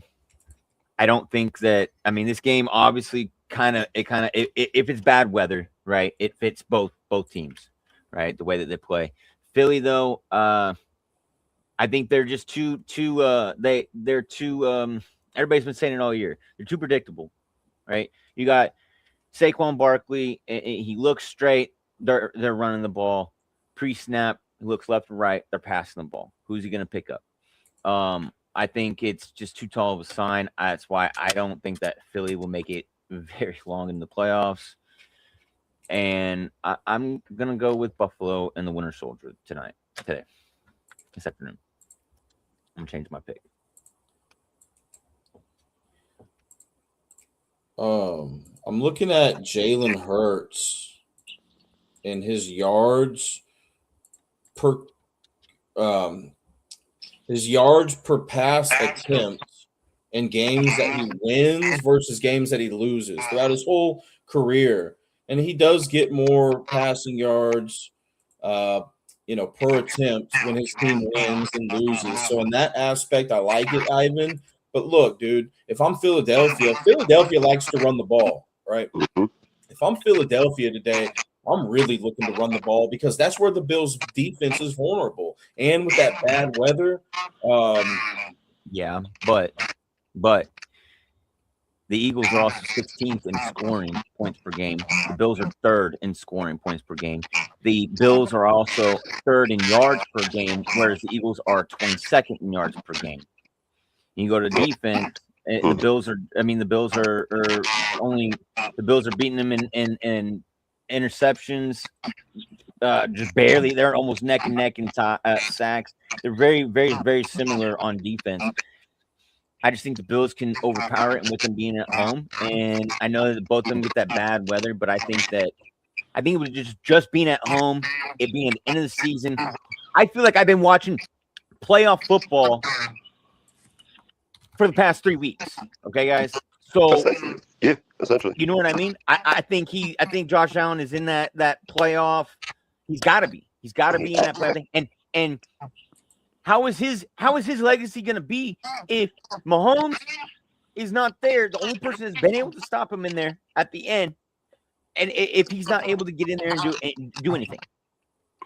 don't think that, I mean, this game obviously if it's bad weather, right, it fits both teams, right, the way that they play. Philly, though, I think they're just too they're too everybody's been saying it all year. They're too predictable, right? You got Saquon Barkley, he looks straight, they're running the ball. Pre-snap, he looks left and right, they're passing the ball. Who's he gonna pick up? I think it's just too tall of a sign. That's why I don't think that Philly will make it very long in the playoffs. And I'm gonna go with Buffalo and the Winter Soldier today, this afternoon. I'm gonna change my pick. I'm looking at Jalen Hurts and his yards per pass attempt in games that he wins versus games that he loses throughout his whole career, and he does get more passing yards per attempt when his team wins and loses. So in that aspect, I like it, Ivan. But look, dude, if I'm Philadelphia likes to run the ball, right? If I'm Philadelphia today, I'm really looking to run the ball because that's where the Bills' defense is vulnerable. And with that bad weather, yeah, but The Eagles are also 16th in scoring points per game. The Bills are 3rd in scoring points per game. The Bills are also 3rd in yards per game, whereas the Eagles are 22nd in yards per game. You go to defense, the Bills are. I mean, the Bills are beating them in interceptions, just barely. They're almost neck and neck in sacks. They're very, very, very similar on defense. I just think the Bills can overpower it, and with them being at home, and I know that both of them get that bad weather, but I think it would just being at home, it being the end of the season. I feel like I've been watching playoff football for the past 3 weeks. Okay, guys. So essentially. You know what I mean? I think Josh Allen is in that playoff. He's got to be. He's got to be in that playoff. And how is his legacy going to be if Mahomes is not there? The only person that's been able to stop him in there at the end, and if he's not able to get in there and do anything,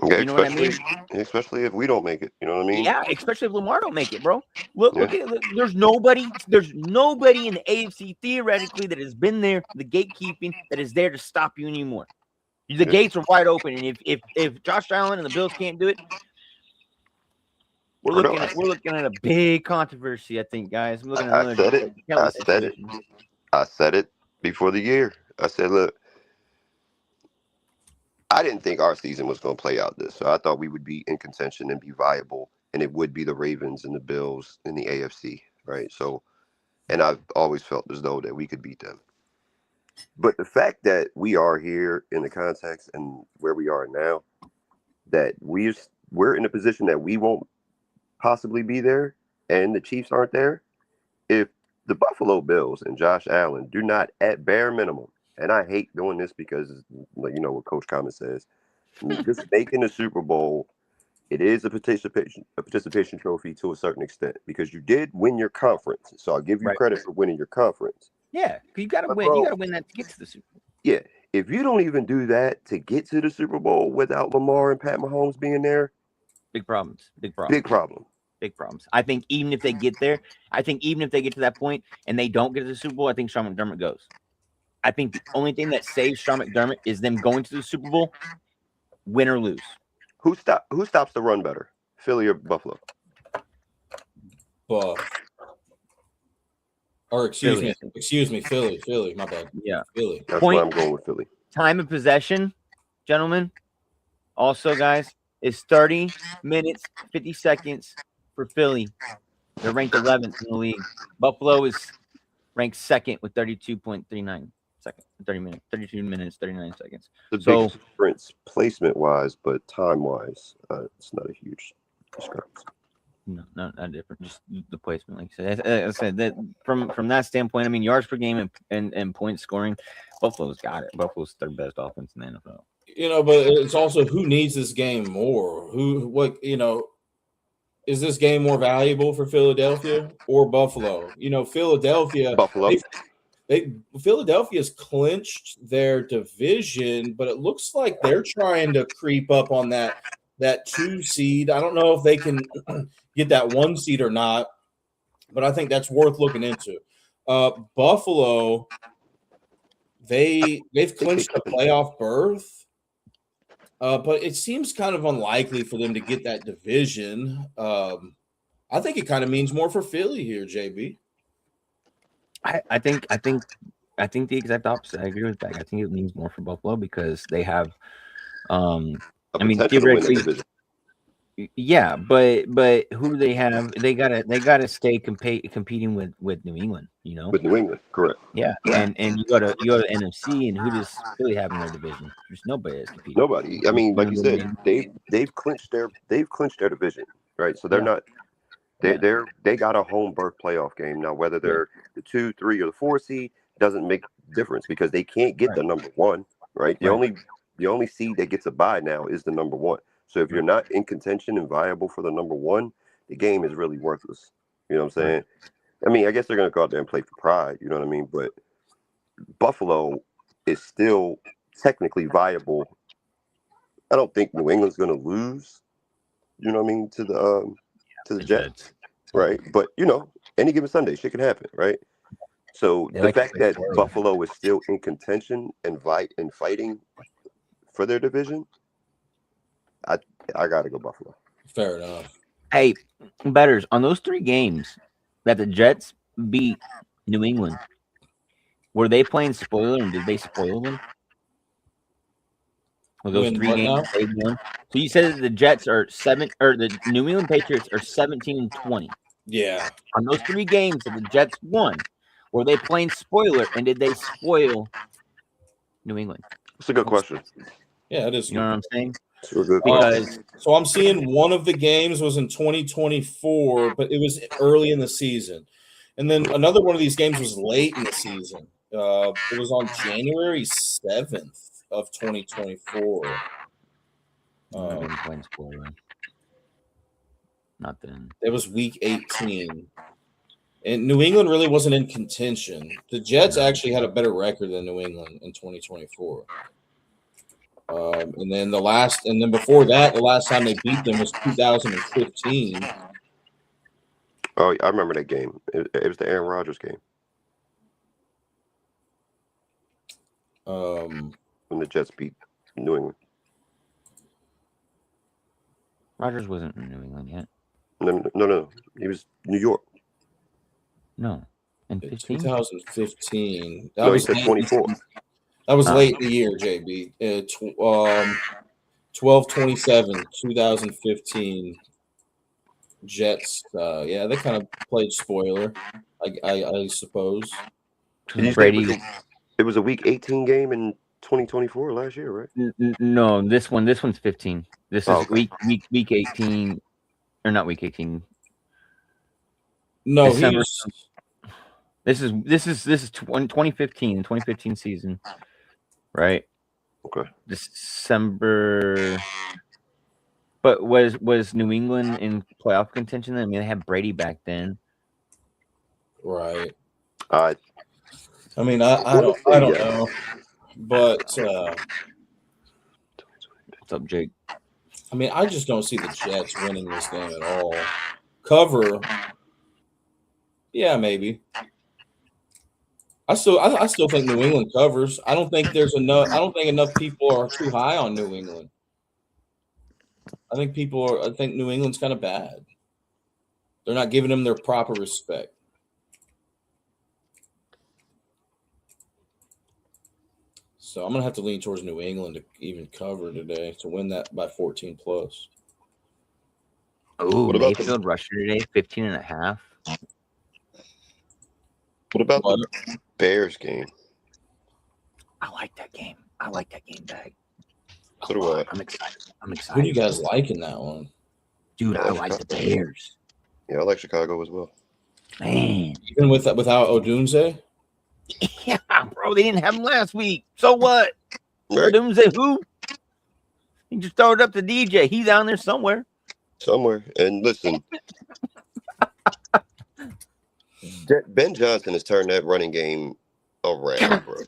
yeah, you know what I mean? Especially if we don't make it, you know what I mean? Yeah, especially if Lamar don't make it, bro. Look at it. There's nobody in the AFC theoretically that has been there, the gatekeeping that is there to stop you anymore. The gates are wide open, and if Josh Allen and the Bills can't do it, we're looking at a big controversy. I think, guys. We're looking at I said it before the year. I said, look, I didn't think our season was going to play out this. So I thought we would be in contention and be viable, and it would be the Ravens and the Bills in the AFC, right? So, and I've always felt as though that we could beat them. But the fact that we are here in the context and where we are now, that we're in a position that we won't possibly be there, and the Chiefs aren't there. If the Buffalo Bills and Josh Allen do not, at bare minimum, and I hate doing this because, you know what Coach Common says, just making the Super Bowl, it is a participation trophy to a certain extent because you did win your conference. So I'll give you credit for winning your conference. Yeah, you got to win. You got to win that to get to the Super Bowl. Yeah, if you don't even do that to get to the Super Bowl without Lamar and Pat Mahomes being there, big problems. Big problems. I think even if they get there, to that point and they don't get to the Super Bowl, I think Sean McDermott goes. I think the only thing that saves Sean McDermott is them going to the Super Bowl, win or lose. Who stops the run better, Philly or Buffalo? Excuse me, Philly. My bad. Yeah, Philly. That's why I'm going with Philly. Time of possession, gentlemen. Also, guys, is 30 minutes 50 seconds for Philly. They're ranked 11th in the league. Buffalo is ranked 2nd with 32.39 seconds. 32 minutes 39 seconds. The big difference placement-wise, but time-wise, it's not a huge discrepancy. No, not different. Just the placement, like I said, that from that standpoint, I mean, yards per game and point scoring, Buffalo's got it. Buffalo's their best offense in the NFL. You know, but it's also who needs this game more? Is this game more valuable for Philadelphia or Buffalo? You know, Buffalo. Philadelphia's clinched their division, but it looks like they're trying to creep up on that 2 seed. I don't know if they can get that 1 seed or not, but I think that's worth looking into. Buffalo, they've clinched a playoff berth, but it seems kind of unlikely for them to get that division. I think it kind of means more for Philly here, JB. I think the exact opposite. I agree with that. I think it means more for Buffalo because they have theoretically, yeah, but who do they have? They gotta stay competing with New England, you know. With New England, correct. Yeah. And you go to NFC, and who does Philly have in their division? There's nobody that's competing. Nobody. I mean, like you said, they've clinched their division, right? So they're not. They got a home berth playoff game now. Whether they're the 2, 3, or the 4 seed doesn't make a difference because they can't get the number 1, right? The only seed that gets a bye now is the number 1. So if you're not in contention and viable for the number 1, the game is really worthless. You know what I'm saying? I mean, I guess they're going to go out there and play for pride. You know what I mean? But Buffalo is still technically viable. I don't think New England's going to lose. You know what I mean? To the Jets, right? But you know, any given Sunday, shit can happen, right? So They the like to fact play that spoiler. Buffalo is still in contention and fighting for their division, I gotta go Buffalo. Fair enough. Hey, Bettors, on those 3 games that the Jets beat New England, were they playing spoiler and did they spoil them? Were those Win 3 what games now? they won? So you said that the Jets are 7 or the New England Patriots are 17-20. Yeah. On those 3 games that the Jets won, were they playing spoiler and did they spoil New England? That's a good question. Yeah, it is. You know what I'm saying? It's a good question. Because So I'm seeing one of the games was in 2024, but it was early in the season. And then another one of these games was late in the season. It was on January 7th of 2024. I've been playing spoiler. Not then. It was week 18. And New England really wasn't in contention. The Jets actually had a better record than New England in 2024. And then before that, the last time they beat them was 2015. Oh, I remember that game. It was the Aaron Rodgers game when the Jets beat New England. Rodgers wasn't in New England yet. No. He was New York. No. In 15? 2015. No, he said 24. That was late in the year, JB. 12/27, 2015. Jets. Yeah, they kind of played spoiler, I suppose. Did you say Brady. it was a week 18 game in 2024 last year, right? No, this one's 15. This is okay. week 18, or not week 18. No, December. This is 2015 season, right? Okay. December. But was New England in playoff contention? I mean, they had Brady back then, right. I mean, I don't know, but what's up, Jake? I mean, I just don't see the Jets winning this game at all. Cover, yeah, maybe. I still think New England covers. I don't think enough people are too high on New England. I think New England's kind of bad. They're not giving them their proper respect. So I'm gonna have to lean towards New England to even cover today to win that by 14 plus. Oh, Mayfield rusher today, 15.5. What about the Bears game? I like that game. I like that game bag. So do I. I'm excited. Who do you guys like in that one? Dude, I like the Bears. Yeah, I like Chicago as well. Man. Even without Odunze? Yeah, bro, they didn't have him last week. So what? Right. Odunze who? You just throw it up to DJ. He's down there somewhere. And listen, Ben Johnson has turned that running game around, bro.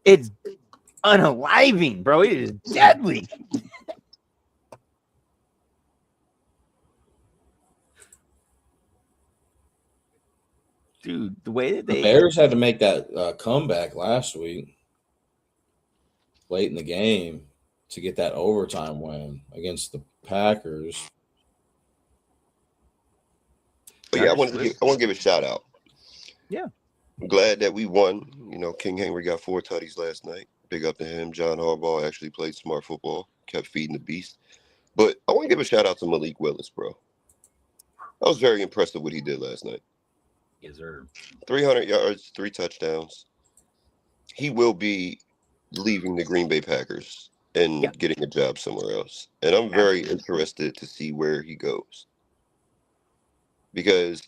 It's unaliving, bro. It is deadly. Dude, the way that the Bears had to make that comeback last week, late in the game, to get that overtime win against the Packers. But yeah, I want to give a shout out. Yeah. I'm glad that we won. You know, King Henry got 4 tutties last night. Big up to him. John Harbaugh actually played smart football, kept feeding the beast. But I want to give a shout out to Malik Willis, bro. I was very impressed with what he did last night. Yes, sir. 300 yards, 3 touchdowns. He will be leaving the Green Bay Packers and getting a job somewhere else. And I'm very interested to see where he goes. Because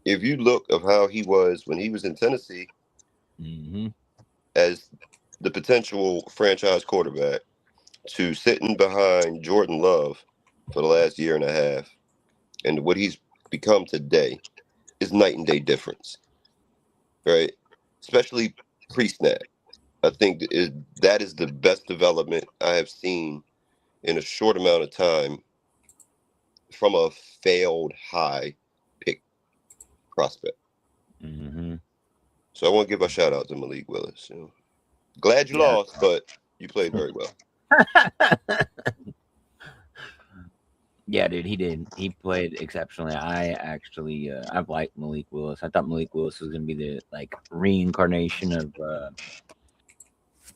if you look of how he was when he was in Tennessee as the potential franchise quarterback to sitting behind Jordan Love for the last year and a half and what he's become today is night and day difference, right? Especially pre-snap. I think that is the best development I have seen in a short amount of time from a failed high pick prospect. So I want to give a shout out to Malik Willis. You know. Glad you Yeah. lost, but you played very well. Yeah, dude, he did. He played exceptionally. I've liked Malik Willis. I thought Malik Willis was gonna be the reincarnation of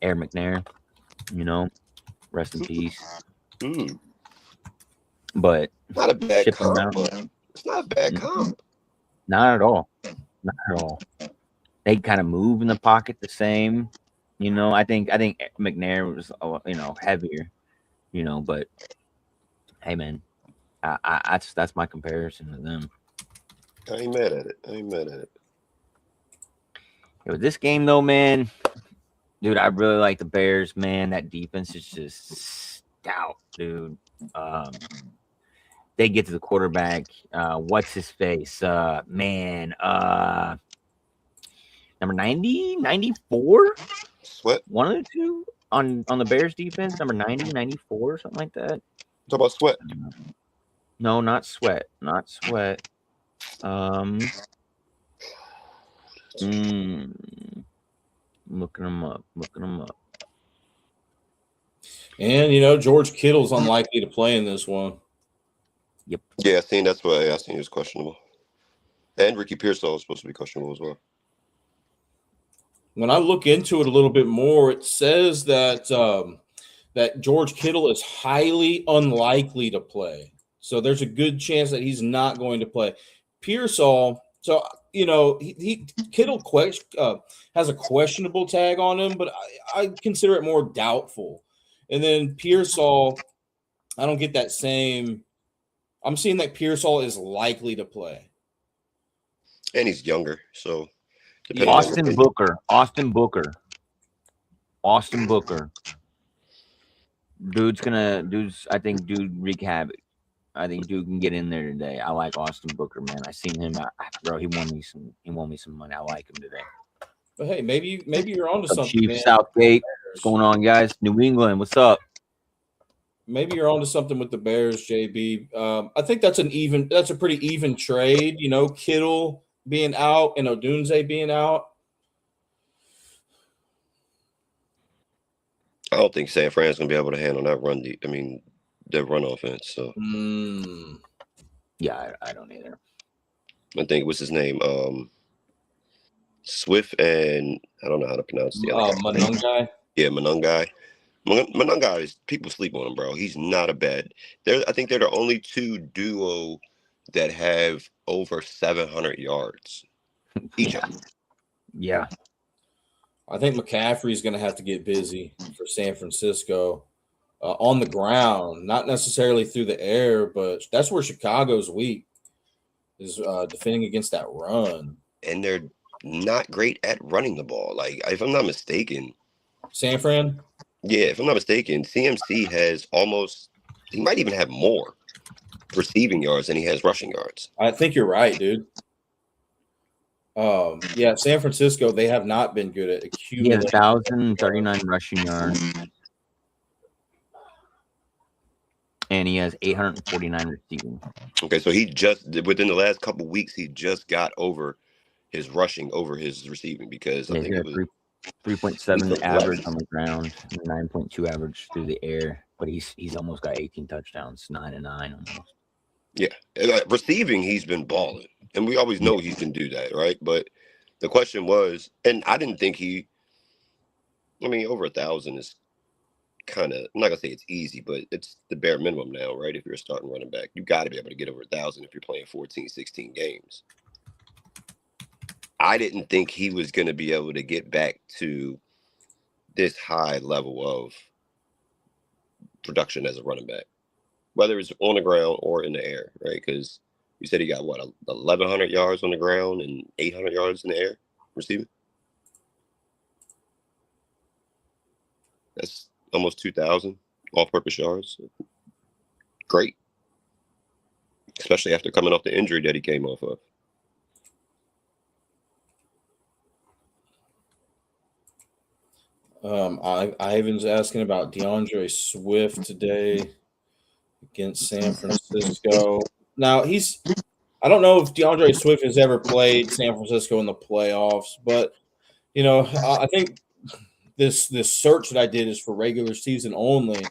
Air McNair. You know, rest in peace. But Not a bad shipped him comp. out. But it's not a bad comp. Not at all. Not at all. They kind of move in the pocket the same. You know, I think McNair was heavier. You know, but hey, man, that's my comparison to them. I ain't mad at it. Yeah, with this game though, man, dude, I really like the Bears. Man, that defense is just stout, dude. They get to the quarterback. What's his face? Number 90, 94? Sweat. One of the two on the Bears defense, number 90, 94, something like that. Talk about Sweat. No, not Sweat. Not Sweat. Looking them up. And George Kittle's unlikely to play in this one. Yep. Yeah, I seen that's why I seen he was questionable. And Ricky Pearsall is supposed to be questionable as well. When I look into it a little bit more, it says that that George Kittle is highly unlikely to play. So there's a good chance that he's not going to play. Pearsall, so Kittle has a questionable tag on him, but I consider it more doubtful. And then Pearsall, I don't get that same. I'm seeing that Pearsall is likely to play. And he's younger, so Austin Booker. I think dude wreak havoc. I think dude can get in there today. I like Austin Booker, man. I seen him, bro. He won me some money. I like him today. But hey, maybe you're onto something. Chief Southgate, what's going on, guys? New England, what's up? Maybe you're onto something with the Bears, JB. I think that's a pretty even trade. Kittle being out and Odunze being out. I don't think San Fran's gonna be able to handle that run. The run offense. So yeah, I don't either. I think what's his name? Swift and I don't know how to pronounce the other guy. Monungai. Yeah, Monungai. Monungai is people sleep on him, bro. He's not a bad. I think they're the only two duo that have over 700 yards each of them. Yeah. I think McCaffrey's going to have to get busy for San Francisco on the ground, not necessarily through the air, but that's where Chicago's weak is defending against that run. And they're not great at running the ball. Like, if I'm not mistaken. San Fran? Yeah, if I'm not mistaken, CMC has he might even have more receiving yards than he has rushing yards. I think you're right, dude. Yeah, San Francisco, they have not been good at accumulating. He has 1,039 rushing yards. And he has 849 receiving. Okay, so he just within the last couple of weeks, he just got over his rushing over his receiving because I think it was 3.7 average on the ground, 9.2 average through the air, but he's almost got 18 touchdowns, 9 and 9 almost. Yeah, receiving, he's been balling, and we always know he can do that, right? But the question was, and I didn't think over 1,000 is kind of, I'm not gonna say it's easy, but it's the bare minimum now, right? If you're a starting running back, you got to be able to get over 1,000 if you're playing 14, 16 games. I didn't think he was going to be able to get back to this high level of production as a running back, whether it's on the ground or in the air, right? Because you said he got 1,100 yards on the ground and 800 yards in the air receiving. That's almost 2,000 all-purpose yards. Great, especially after coming off the injury that he came off of. Ivan's asking about DeAndre Swift today against San Francisco. Now, I don't know if DeAndre Swift has ever played San Francisco in the playoffs, but I think this search that I did is for regular season only.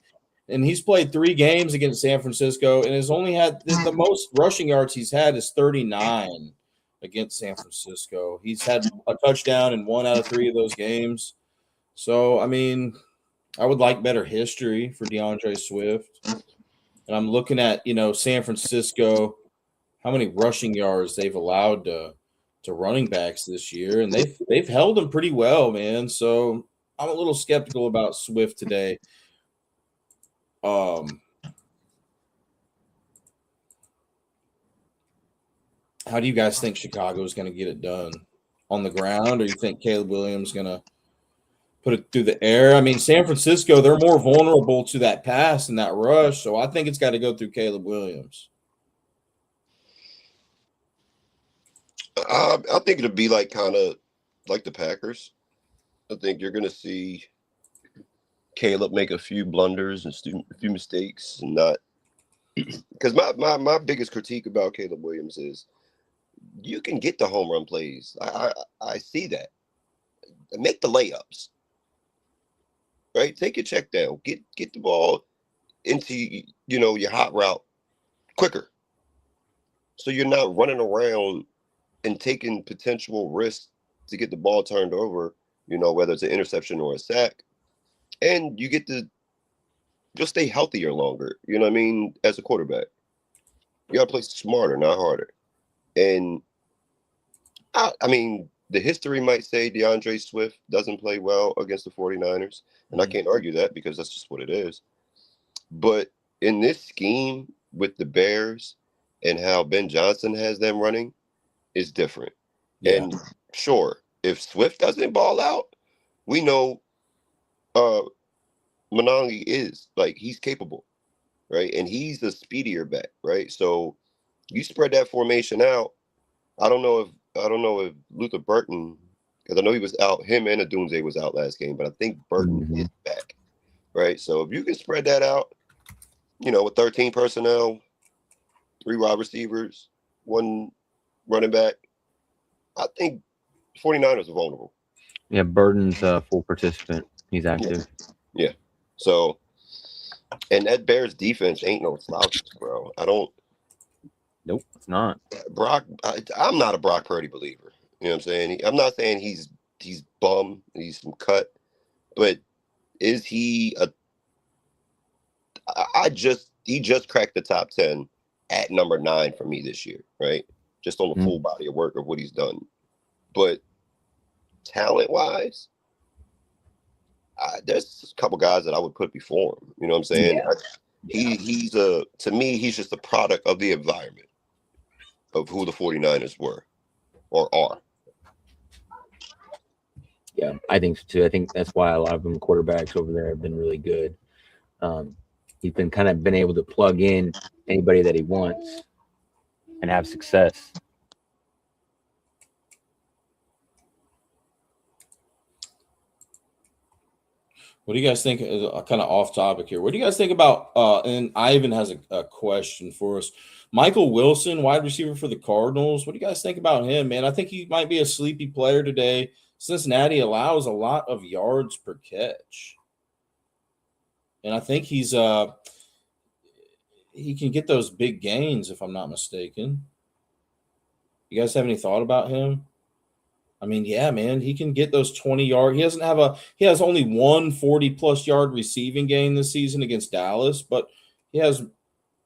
And he's played 3 games against San Francisco and has only had the most rushing yards he's had is 39 against San Francisco. He's had a touchdown in 1 out of 3 of those games. So, I mean, I would like better history for DeAndre Swift. And I'm looking at, San Francisco, how many rushing yards they've allowed to running backs this year, and they've held them pretty well, man. So I'm a little skeptical about Swift today. How do you guys think Chicago is going to get it done? On the ground, or you think Caleb Williams is going to put it through the air? I mean, San Francisco, they're more vulnerable to that pass and that rush, so I think it's got to go through Caleb Williams. I think it'll be kind of like the Packers. I think you're going to see Caleb make a few blunders and a few mistakes, and not because my biggest critique about Caleb Williams is you can get the home run plays. I see that. Make the layups, right? Take your check down. Get the ball into your hot route quicker, so you're not running around and taking potential risks to get the ball turned over. Whether it's an interception or a sack, and you'll stay healthier longer. You know what I mean? As a quarterback, you got to play smarter, not harder. And I mean, the history might say DeAndre Swift doesn't play well against the 49ers. And I can't argue that because that's just what it is. But in this scheme with the Bears and how Ben Johnson has them running is different. Yeah. And sure, if Swift doesn't ball out, we know Manangi is he's capable, right? And he's a speedier back, right? So you spread that formation out. I don't know if Luther Burton, because I know he was out, him and Adunze was out last game, but I think Burton is back, right? So if you can spread that out, with 13 personnel, 3 wide receivers, 1 running back, I think 49ers are vulnerable. Yeah, Burton's a full participant. He's active. Yeah. So, and that Bears defense ain't no slouches, bro. Nope, it's not. Brock, I'm not a Brock Purdy believer. You know what I'm saying? I'm not saying he's bum, he's some cut, but is he he just cracked the top 10 at number 9 for me this year, right? Just on the full body of work of what he's done. But talent-wise, there's a couple guys that I would put before him. You know what I'm saying? Yeah. He's to me, he's just a product of the environment of who the 49ers were or are. Yeah, I think so too. I think that's why a lot of them quarterbacks over there have been really good. He's been able to plug in anybody that he wants and have success. What do you guys think? Kind of off topic here. What do you guys think about? And Ivan has a question for us. Michael Wilson, wide receiver for the Cardinals. What do you guys think about him, man? I think he might be a sleepy player today. Cincinnati allows a lot of yards per catch, and I think he can get those big gains if I'm not mistaken. You guys have any thought about him? I mean, yeah, man, he can get those 20-yard. He has only 1 40-plus yard receiving game this season against Dallas, but he has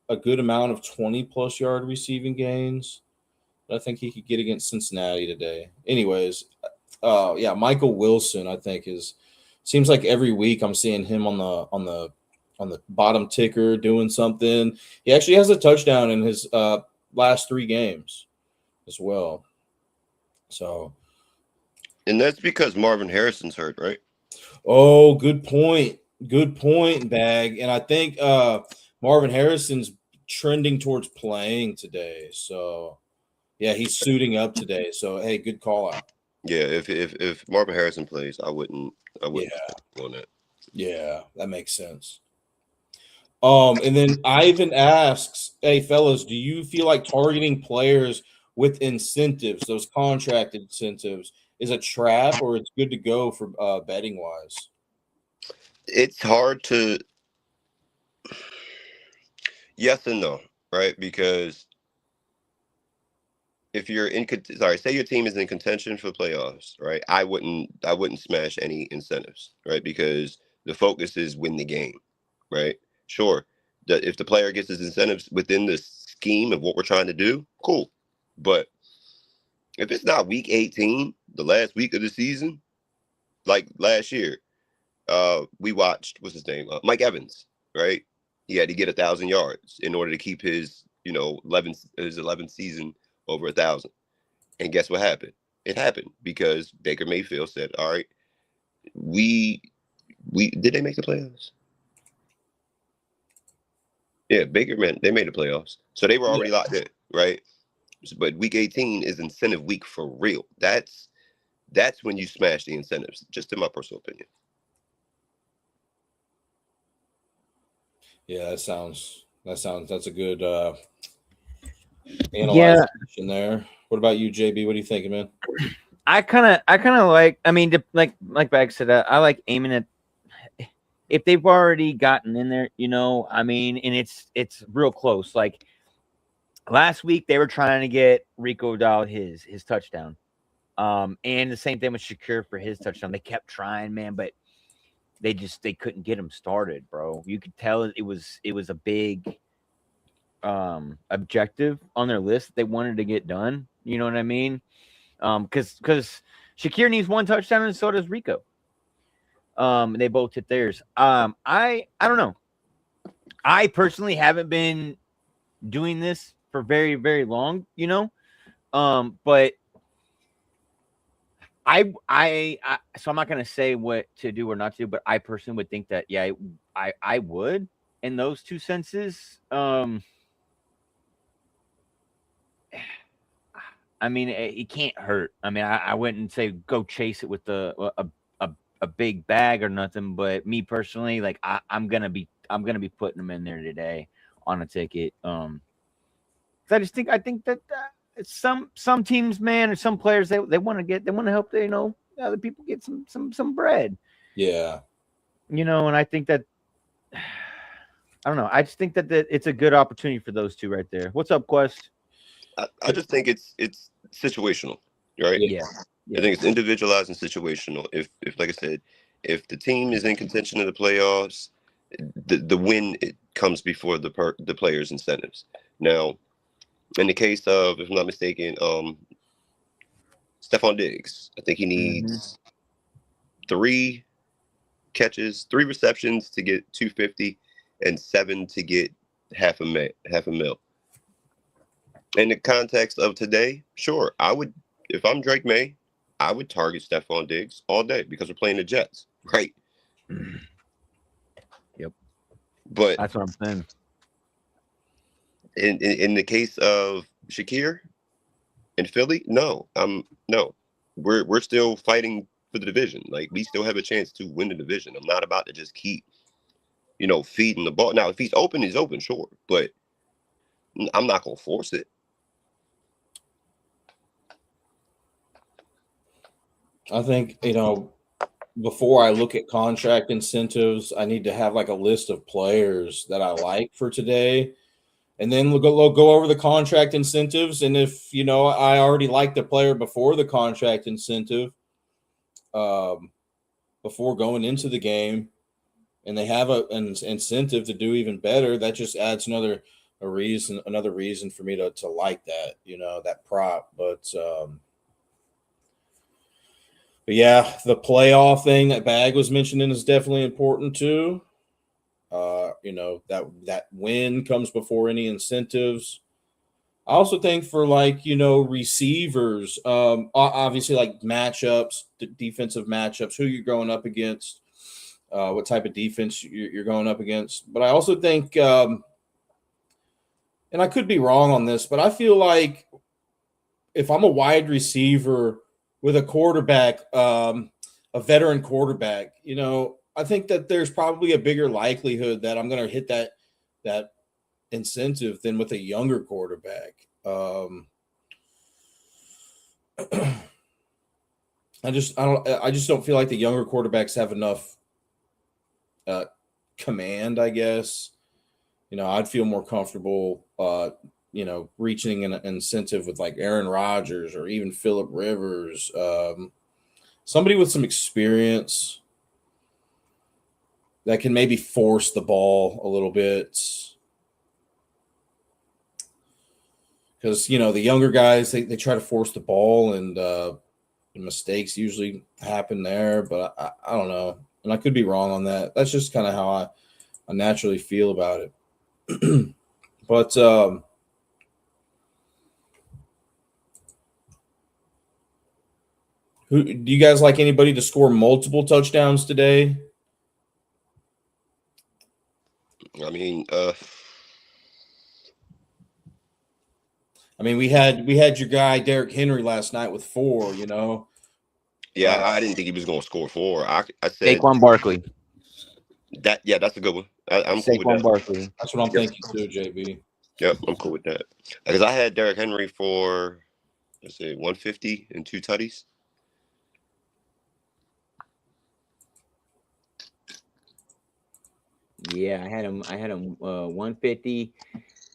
a good amount of 20-plus yard receiving gains that I think he could get against Cincinnati today. Anyways, yeah, Michael Wilson, I think seems like every week I'm seeing him on the bottom ticker doing something. He actually has a touchdown in his last 3 games as well. So. And that's because Marvin Harrison's hurt, right? Oh, good point. Good point, Bag. And I think Marvin Harrison's trending towards playing today. So, yeah, he's suiting up today. So, hey, good call out. Yeah, if Marvin Harrison plays, I wouldn't on that. Yeah, that makes sense. And then Ivan asks, hey, fellas, do you feel like targeting players with incentives, those contract incentives, is a trap or it's good to go for betting wise? It's hard to yes and no, right? Because if you're say your team is in contention for playoffs, right? I wouldn't smash any incentives, right? Because the focus is win the game, right? Sure, if the player gets his incentives within the scheme of what we're trying to do, cool. But if it's not week 18, the last week of the season, like last year, we watched what's his name, Mike Evans, right? He had to get 1,000 yards in order to keep his 11th season over 1,000. And guess what happened? It happened because Baker Mayfield said, "All right, we did they make the playoffs? Yeah, they made the playoffs, so they were already locked in, right? But week 18 is incentive week for real. That's when you smash the incentives, just in my personal opinion. Yeah, that's a good Yeah, analyzation there. What about you, JB? What are you thinking, man? I kind of like. I mean, like Bag said, I like aiming at if they've already gotten in there, I mean, and it's real close. Like last week, they were trying to get Rico Dowd his touchdown, and the same thing with Shakir for his touchdown. They kept trying, man, but they couldn't get him started, bro. You could tell it was a big objective on their list they wanted to get done. You know what I mean? Because Shakir needs one touchdown and so does Rico. They both hit theirs. I don't know. I personally haven't been doing this for very, very long, but I so I'm not gonna say what to do or not to do, but I personally would think that I would in those two senses. I mean, it can't hurt. I mean, I wouldn't say go chase it with a big bag or nothing, but me personally, like I'm gonna be putting them in there today on a ticket. 'Cause I think that some teams, man, or some players they want to help other people get some bread. Yeah, And I think that I don't know. I just think that it's a good opportunity for those two right there. What's up, Quest? I just think it's situational, right? Yeah. I think it's individualized and situational. If like I said, if the team is in contention of the playoffs, the win it comes before the players' incentives. Now, in the case of, if I'm not mistaken, Stephon Diggs, I think he needs 3 catches, 3 receptions to get 250, and 7 to get half a mil. In the context of today, sure, I would, if I'm Drake May, I would target Stephon Diggs all day because we're playing the Jets, right? Yep. But that's what I'm saying. In the case of Shakir and Philly, no, we're still fighting for the division. Like, we still have a chance to win the division. I'm not about to just keep, feeding the ball. Now, if he's open, sure, but I'm not gonna force it. I think before I look at contract incentives, I need to have like a list of players that I like for today. And then we'll go over the contract incentives. And if, I already liked the player before the contract incentive, before going into the game, and they have an incentive to do even better, that just adds another reason for me to like that, that prop. But yeah, the playoff thing that Bag was mentioning is definitely important too. That win comes before any incentives. I also think for receivers, obviously like matchups, defensive matchups, who you're going up against, what type of defense you're going up against. But I also think, and I could be wrong on this, but I feel like if I'm a wide receiver with a quarterback, a veteran quarterback, I think that there's probably a bigger likelihood that I'm going to hit that incentive than with a younger quarterback. I just don't feel like the younger quarterbacks have enough command, I guess. I'd feel more comfortable reaching an incentive with like Aaron Rodgers or even Phillip Rivers, somebody with some experience that can maybe force the ball a little bit. Because, the younger guys, they try to force the ball and mistakes usually happen there. But I don't know. And I could be wrong on that. That's just kind of how I naturally feel about it. But do you guys like anybody to score multiple touchdowns today? I mean, we had your guy Derrick Henry last night with 4. Yeah, I didn't think he was going to score 4. I said Saquon Barkley. that. Yeah, that's a good one. I'm cool with Saquon that. Barkley. That's what I'm thinking too, JB. Yep, I'm cool with that. Because I had Derrick Henry for, let's say, 150 and 2 tutties. Yeah, I had him 150,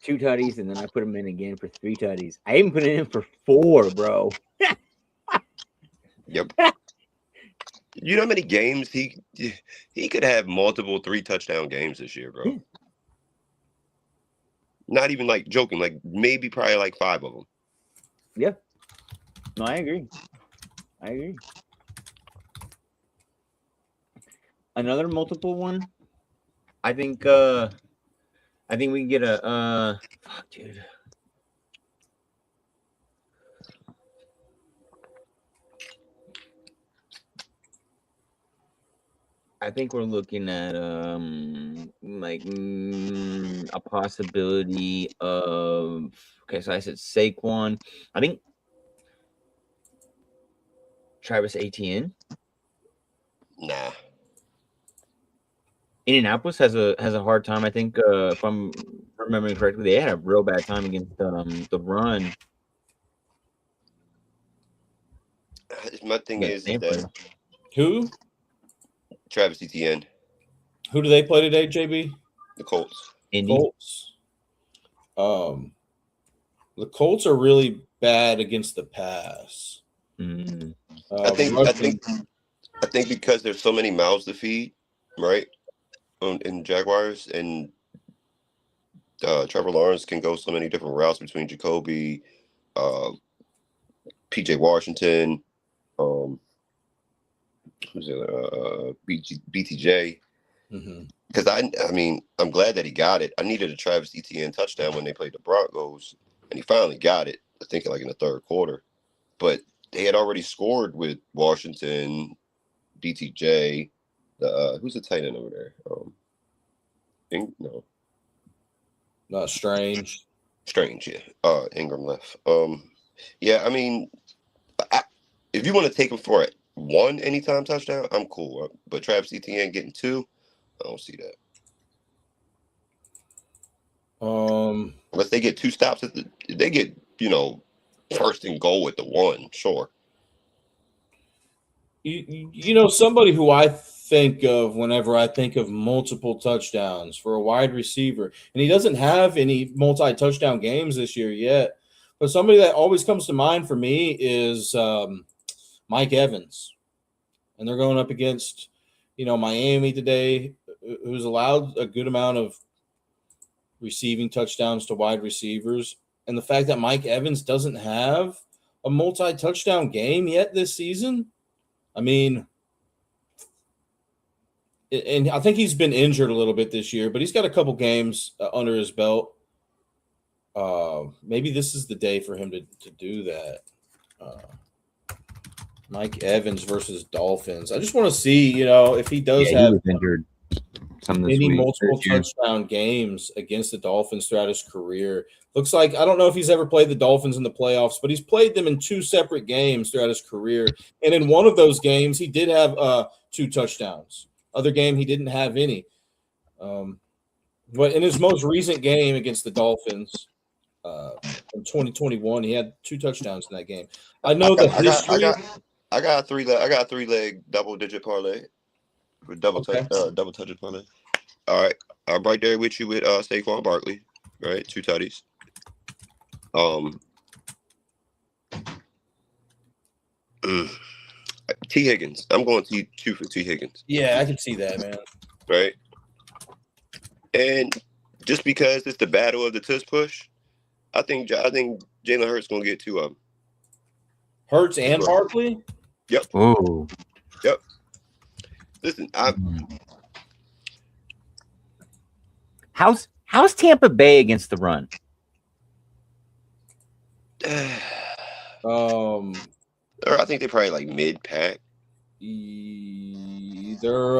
2 tutties, and then I put him in again for 3 tutties. I even put it in for 4, bro. Yep. You know how many games he could have multiple 3 touchdown games this year, bro. Yeah. Not even like joking, like maybe probably like 5 of them. Yeah. No, I agree. Another multiple one. I think we can get a fuck, dude. I think we're looking at a possibility of, okay, so I said Saquon. I think Travis Etienne. Nah. Indianapolis has a hard time. I think if I'm remembering correctly, they had a real bad time against the run. My thing is that who? Travis Etienne. Who do they play today, JB? The Colts. Colts. The Colts are really bad against the pass. Mm. I think because there's so many mouths to feed, right? In Jaguars, and Trevor Lawrence can go so many different routes between Jacoby, PJ Washington, who's the BTJ. Because I'm glad that he got it. I needed a Travis Etienne touchdown when they played the Broncos, and he finally got it. I think like in the third quarter, but they had already scored with Washington, BTJ. Who's the tight end over there? Strange. Strange, yeah. Ingram left. Yeah. I mean, if you want to take him for it, 1 anytime touchdown, I'm cool. But Travis Etienne getting 2, I don't see that. Unless they get 2 stops they get first and goal at the 1, sure. Somebody who I think of whenever I think of multiple touchdowns for a wide receiver, and he doesn't have any multi-touchdown games this year yet, but somebody that always comes to mind for me is Mike Evans. And they're going up against, Miami today, who's allowed a good amount of receiving touchdowns to wide receivers. And the fact that Mike Evans doesn't have a multi-touchdown game yet this season, and I think he's been injured a little bit this year, but he's got a couple games under his belt. Maybe this is the day for him to do that. Mike Evans versus Dolphins. I just want to see, if he does have injured any multiple touchdown games against the Dolphins throughout his career. Looks like, I don't know if he's ever played the Dolphins in the playoffs, but he's played them in 2 separate games throughout his career. And in one of those games, he did have 2 touchdowns. Other game, he didn't have any. But in his most recent game against the Dolphins in 2021, he had 2 touchdowns in that game. I know the history. I got a three leg double digit parlay with double touch parlay. All right, I'm right there with you with Saquon Barkley, right? 2 tutties. T Higgins. I'm going two for T Higgins. Yeah, I can see that, man. Right, and just because it's the battle of the tush push, I think Jalen Hurts gonna get 2 of them. Hurts and Barkley. Yep. Oh. Yep. Listen, How's Tampa Bay against the run? I think they're probably like mid pack. They're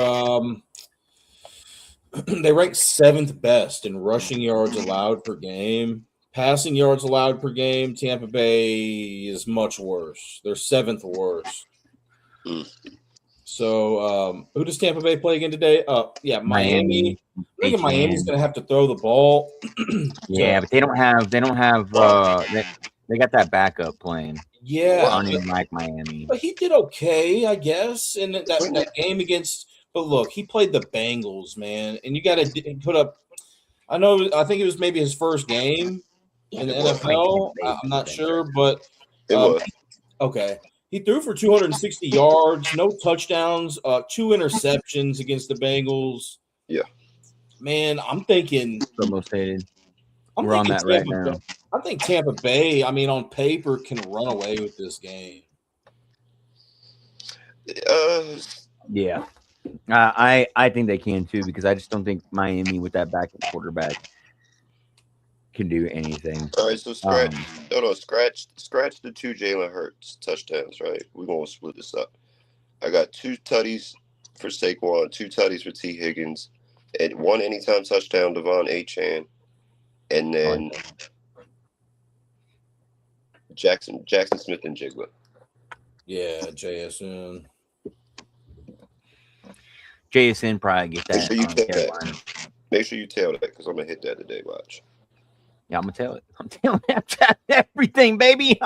they rank 7th best in rushing yards allowed per game. Passing yards allowed per game, Tampa Bay is much worse. They're 7th worst. So, who does Tampa Bay play again today? Yeah, Miami. I think Miami's going to have to throw the ball. Yeah, but they don't have. They got that backup playing. Yeah, I don't even like Miami. But he did okay, I guess, in that game against. But look, he played the Bengals, man, and you got to put up. I think it was maybe his first game in the NFL. I'm not sure, but it was okay. He threw for 260 yards, no touchdowns, 2 interceptions against the Bengals. Yeah, man, I'm thinking. Almost hated. We're on that right now. I think Tampa Bay, on paper, can run away with this game. Yeah. I think they can too, because I just don't think Miami with that backup quarterback can do anything. All right, so scratch the 2 Jalen Hurts touchdowns, right? We're gonna split this up. I got 2 tutties for Saquon, 2 tutties for T Higgins, and 1 anytime touchdown, Devon Achane, and then Jackson Smith and Jigba. Yeah, JSN. JSN probably get that. Make sure you tell that, because I'm gonna hit that today. Watch. Yeah, I'm gonna tell it. I'm telling everything, baby.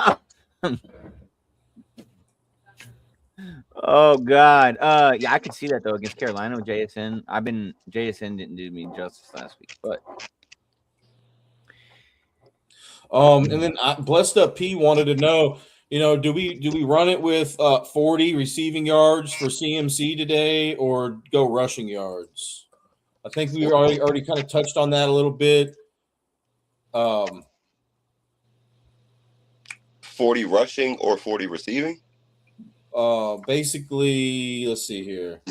Oh God. Yeah, I could see that though against Carolina with JSN. JSN didn't do me justice last week, but and then Blessed Up P wanted to know, do we run it with 40 receiving yards for CMC today, or go rushing yards? I think we already kind of touched on that a little bit. 40 rushing or 40 receiving? Basically, let's see here.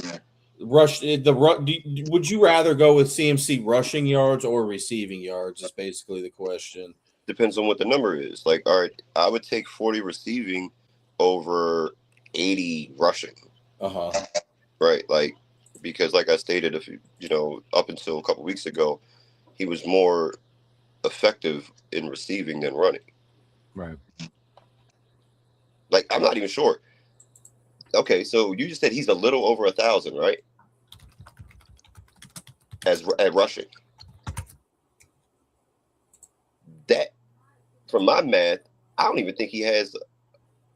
Would you rather go with CMC rushing yards or receiving yards? Is basically the question. Depends on what the number is. Like, all right, I would take 40 receiving over 80 rushing. Right, like, because like I stated, up until a couple weeks ago, he was more effective in receiving than running. Right. Like, I'm not even sure. Okay, so you just said he's a little over 1,000, right? At rushing. That, from my math, I don't even think he has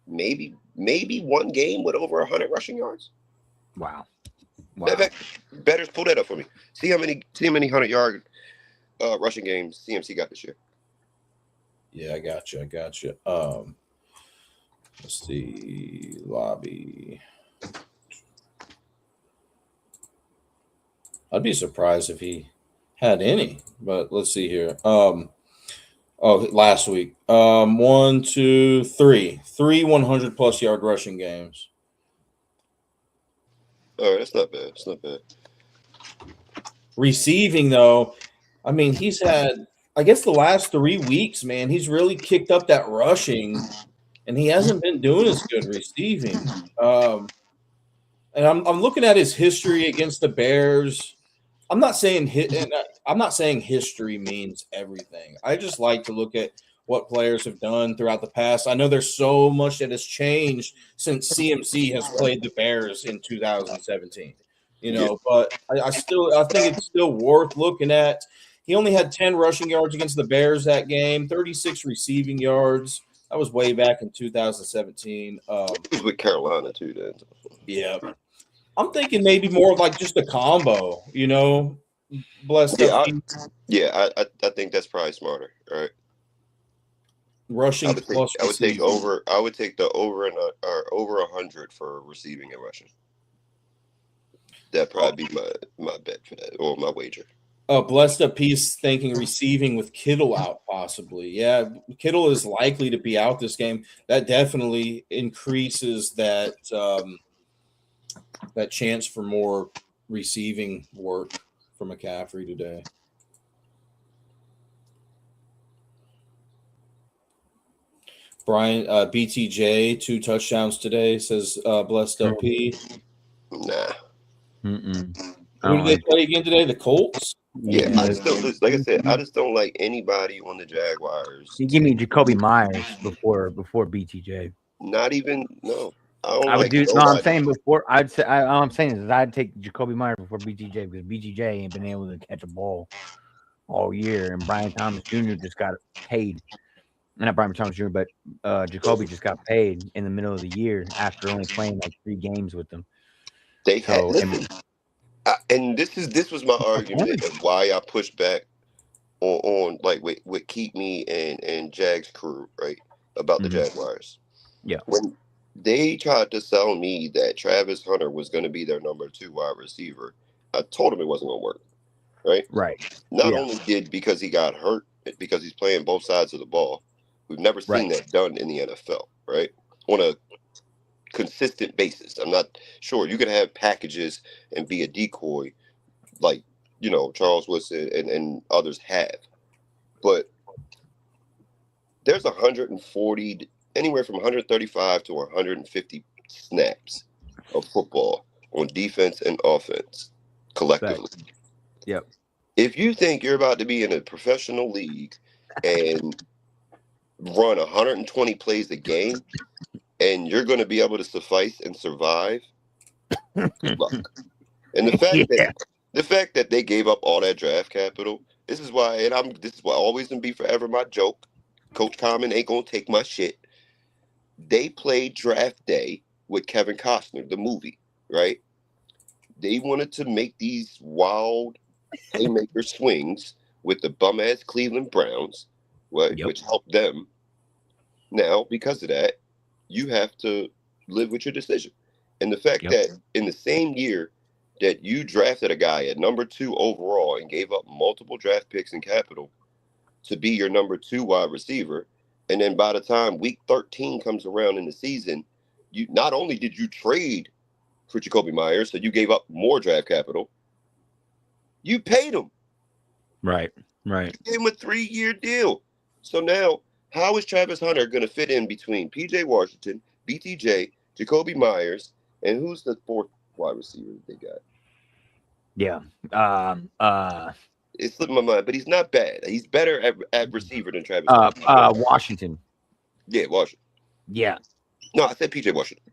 maybe 1 game with over 100 rushing yards. Wow. Bettors, pull that up for me. See how many 100-yard rushing games CMC got this year. Yeah, I got you. Let's see, lobby. I'd be surprised if he had any, but let's see here. Last week. 1, 2, 3. 3 100+ yard rushing games. All right, that's not bad. It's not bad. Receiving, though, he's had, I guess, the last 3 weeks, man, he's really kicked up that rushing, and he hasn't been doing as good receiving. And I'm looking at his history against the Bears. I'm not saying history means everything. I just like to look at what players have done throughout the past. I know there's so much that has changed since CMC has played the Bears in 2017. But I think it's still worth looking at. He only had 10 rushing yards against the Bears that game, 36 receiving yards, That was way back in 2017. He's with Carolina too. Then. Yeah. I'm thinking maybe more of like just a combo, blessed Yeah, up I think that's probably smarter. Right. rushing plus I would take receiving. I would take the over and or over 100 for receiving and rushing. That'd probably be my bet for that, or my wager. Blessed up piece thinking receiving with Kittle out possibly. Yeah, Kittle is likely to be out this game. That definitely increases that that chance for more receiving work for McCaffrey today. Brian BTJ 2 touchdowns today, says blessed up P. Nah. Who did they play again today? The Colts? Yeah, I just don't like I said, I just don't like anybody on the Jaguars. You give me Jacoby Myers before BTJ. Not even no. I don't I would like do. nobody. No, I'm saying before. I'd say. All I'm saying is I'd take Jacoby Myers before BTJ because BTJ ain't been able to catch a ball all year, and Brian Thomas Jr. just got paid. Not Brian Thomas Jr., but Jacoby just got paid in the middle of the year after only playing like 3 games with them. They had and this was my argument of why I pushed back on like with Keep Me and Jag's crew, right? About the Jaguars. Yeah. When they tried to sell me that Travis Hunter was going to be their number 2 wide receiver, I told them it wasn't going to work. Right? Right. Not only because he got hurt, because he's playing both sides of the ball. We've never seen that done in the NFL, right? On a consistent basis. I'm not sure. You could have packages and be a decoy like, Charles Woodson and others have. But there's 140, anywhere from 135 to 150 snaps of football on defense and offense collectively. Yep. If you think you're about to be in a professional league and run 120 plays a game and you're going to be able to suffice and survive, good luck. And the fact that they gave up all that draft capital, this is why always gonna be forever my joke. Coach Common ain't gonna take my shit. They played draft day with Kevin Costner, the movie, right? They wanted to make these wild playmaker swings with the bum ass Cleveland Browns, which helped them. Now, because of that, you have to live with your decision. And the fact that in the same year that you drafted a guy at number 2 overall and gave up multiple draft picks and capital to be your number 2 wide receiver, and then by the time week 13 comes around in the season, you not only did you trade for Jacoby Myers, so you gave up more draft capital, you paid him. Right. You gave him a 3-year deal. So now, how is Travis Hunter going to fit in between P.J. Washington, BTJ, Jacoby Myers, and who's the 4th wide receiver they got? Yeah. It slipped my mind, but he's not bad. He's better at receiver than Travis Hunter. Washington. Yeah, Washington. Yeah. No, I said P.J. Washington.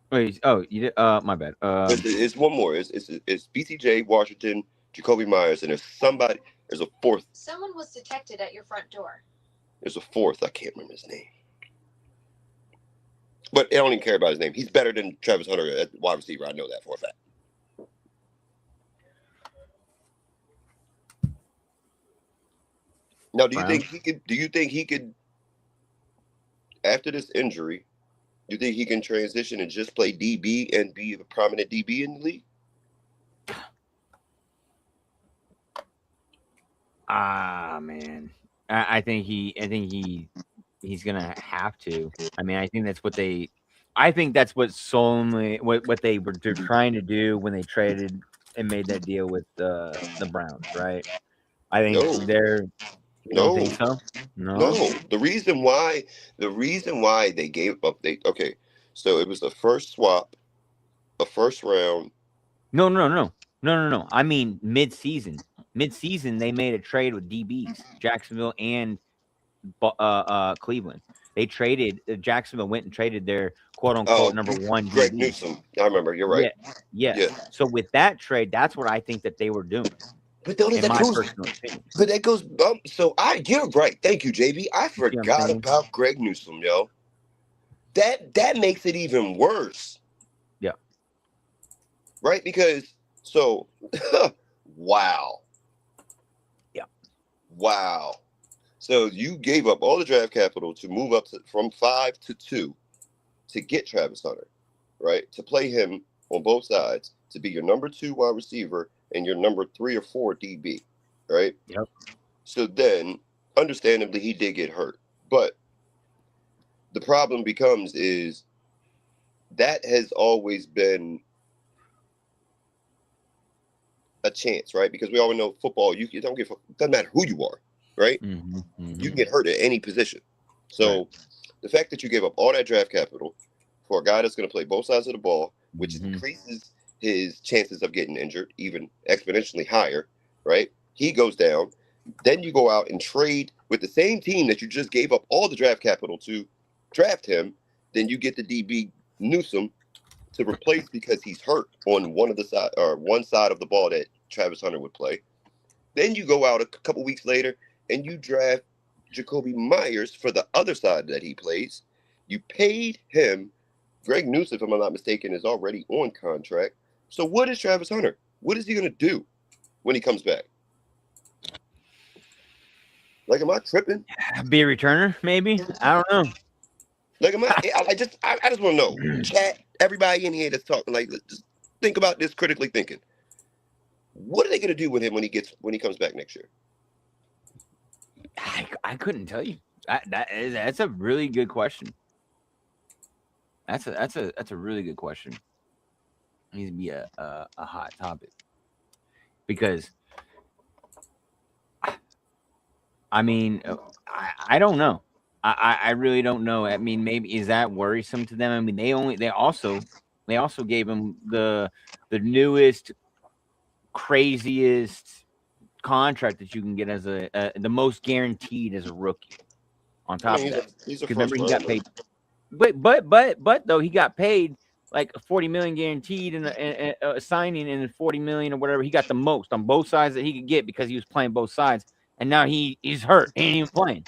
Wait, you did? My bad. It's one more. It's BTJ, Washington, Jacoby Myers, and there's a 4th. Someone was detected at your front door. There's a 4th. I can't remember his name. But I don't even care about his name. He's better than Travis Hunter at wide receiver. I know that for a fact. Now, do you think he could, after this injury, do you think he can transition and just play DB and be a prominent DB in the league? Man. I think he's gonna have to. I mean, I think that's what they were trying to do when they traded and made that deal with the Browns, right? I think you don't think so? No. The reason why they gave up so it was the first swap, a first round. No. I mean mid-season. Mid-season they made a trade with DBs, Jacksonville and Cleveland. They traded. Jacksonville went and traded their quote unquote number 1 Greg DB. Newsome. I remember. You're right. Yeah. So with that trade, that's what I think that they were doing. But don't in that my goes, personal opinion. but that goes. You're right. Thank you, JB. I See what I'm forgot saying? about Greg Newsome, yo. That makes it even worse. Yeah. Right? Because wow. Yeah. Wow. So you gave up all the draft capital to move up from 5 to 2 to get Travis Hunter, right? To play him on both sides, to be your number 2 wide receiver and your number 3 or 4 DB, right? Yep. So then, understandably, he did get hurt. But the problem becomes is that has always been a chance, right? Because we all know football, you don't give it doesn't matter who you are, right? Mm-hmm, mm-hmm. You can get hurt at any position. So the fact that you gave up all that draft capital for a guy that's going to play both sides of the ball, which increases his chances of getting injured even exponentially higher, right? He goes down. Then you go out and trade with the same team that you just gave up all the draft capital to draft him. Then you get the DB Newsome to replace because he's hurt on one side of the ball that Travis Hunter would play. Then you go out a couple weeks later and you draft Jacoby Myers for the other side that he plays. You paid him. Greg Newsome, if I'm not mistaken, is already on contract. So what is Travis Hunter? What is he going to do when he comes back? Like, am I tripping? Be a returner, maybe. I don't know. Like, I just want to know. Chat, everybody in here that's talking, like, just think about this critically thinking. What are they going to do with him when he comes back next year? I couldn't tell you. That's a really good question. That's a really good question. It needs to be a hot topic because I mean I don't know. I really don't know. I mean, maybe is that worrisome to them? I mean, they also gave him the newest, craziest contract that you can get as the most guaranteed as a rookie. On top of that, he's a remember first he got rounder. paid. But though he got paid like $40 million guaranteed in a signing and $40 million or whatever. He got the most on both sides that he could get because he was playing both sides. And now he's hurt. He ain't even playing.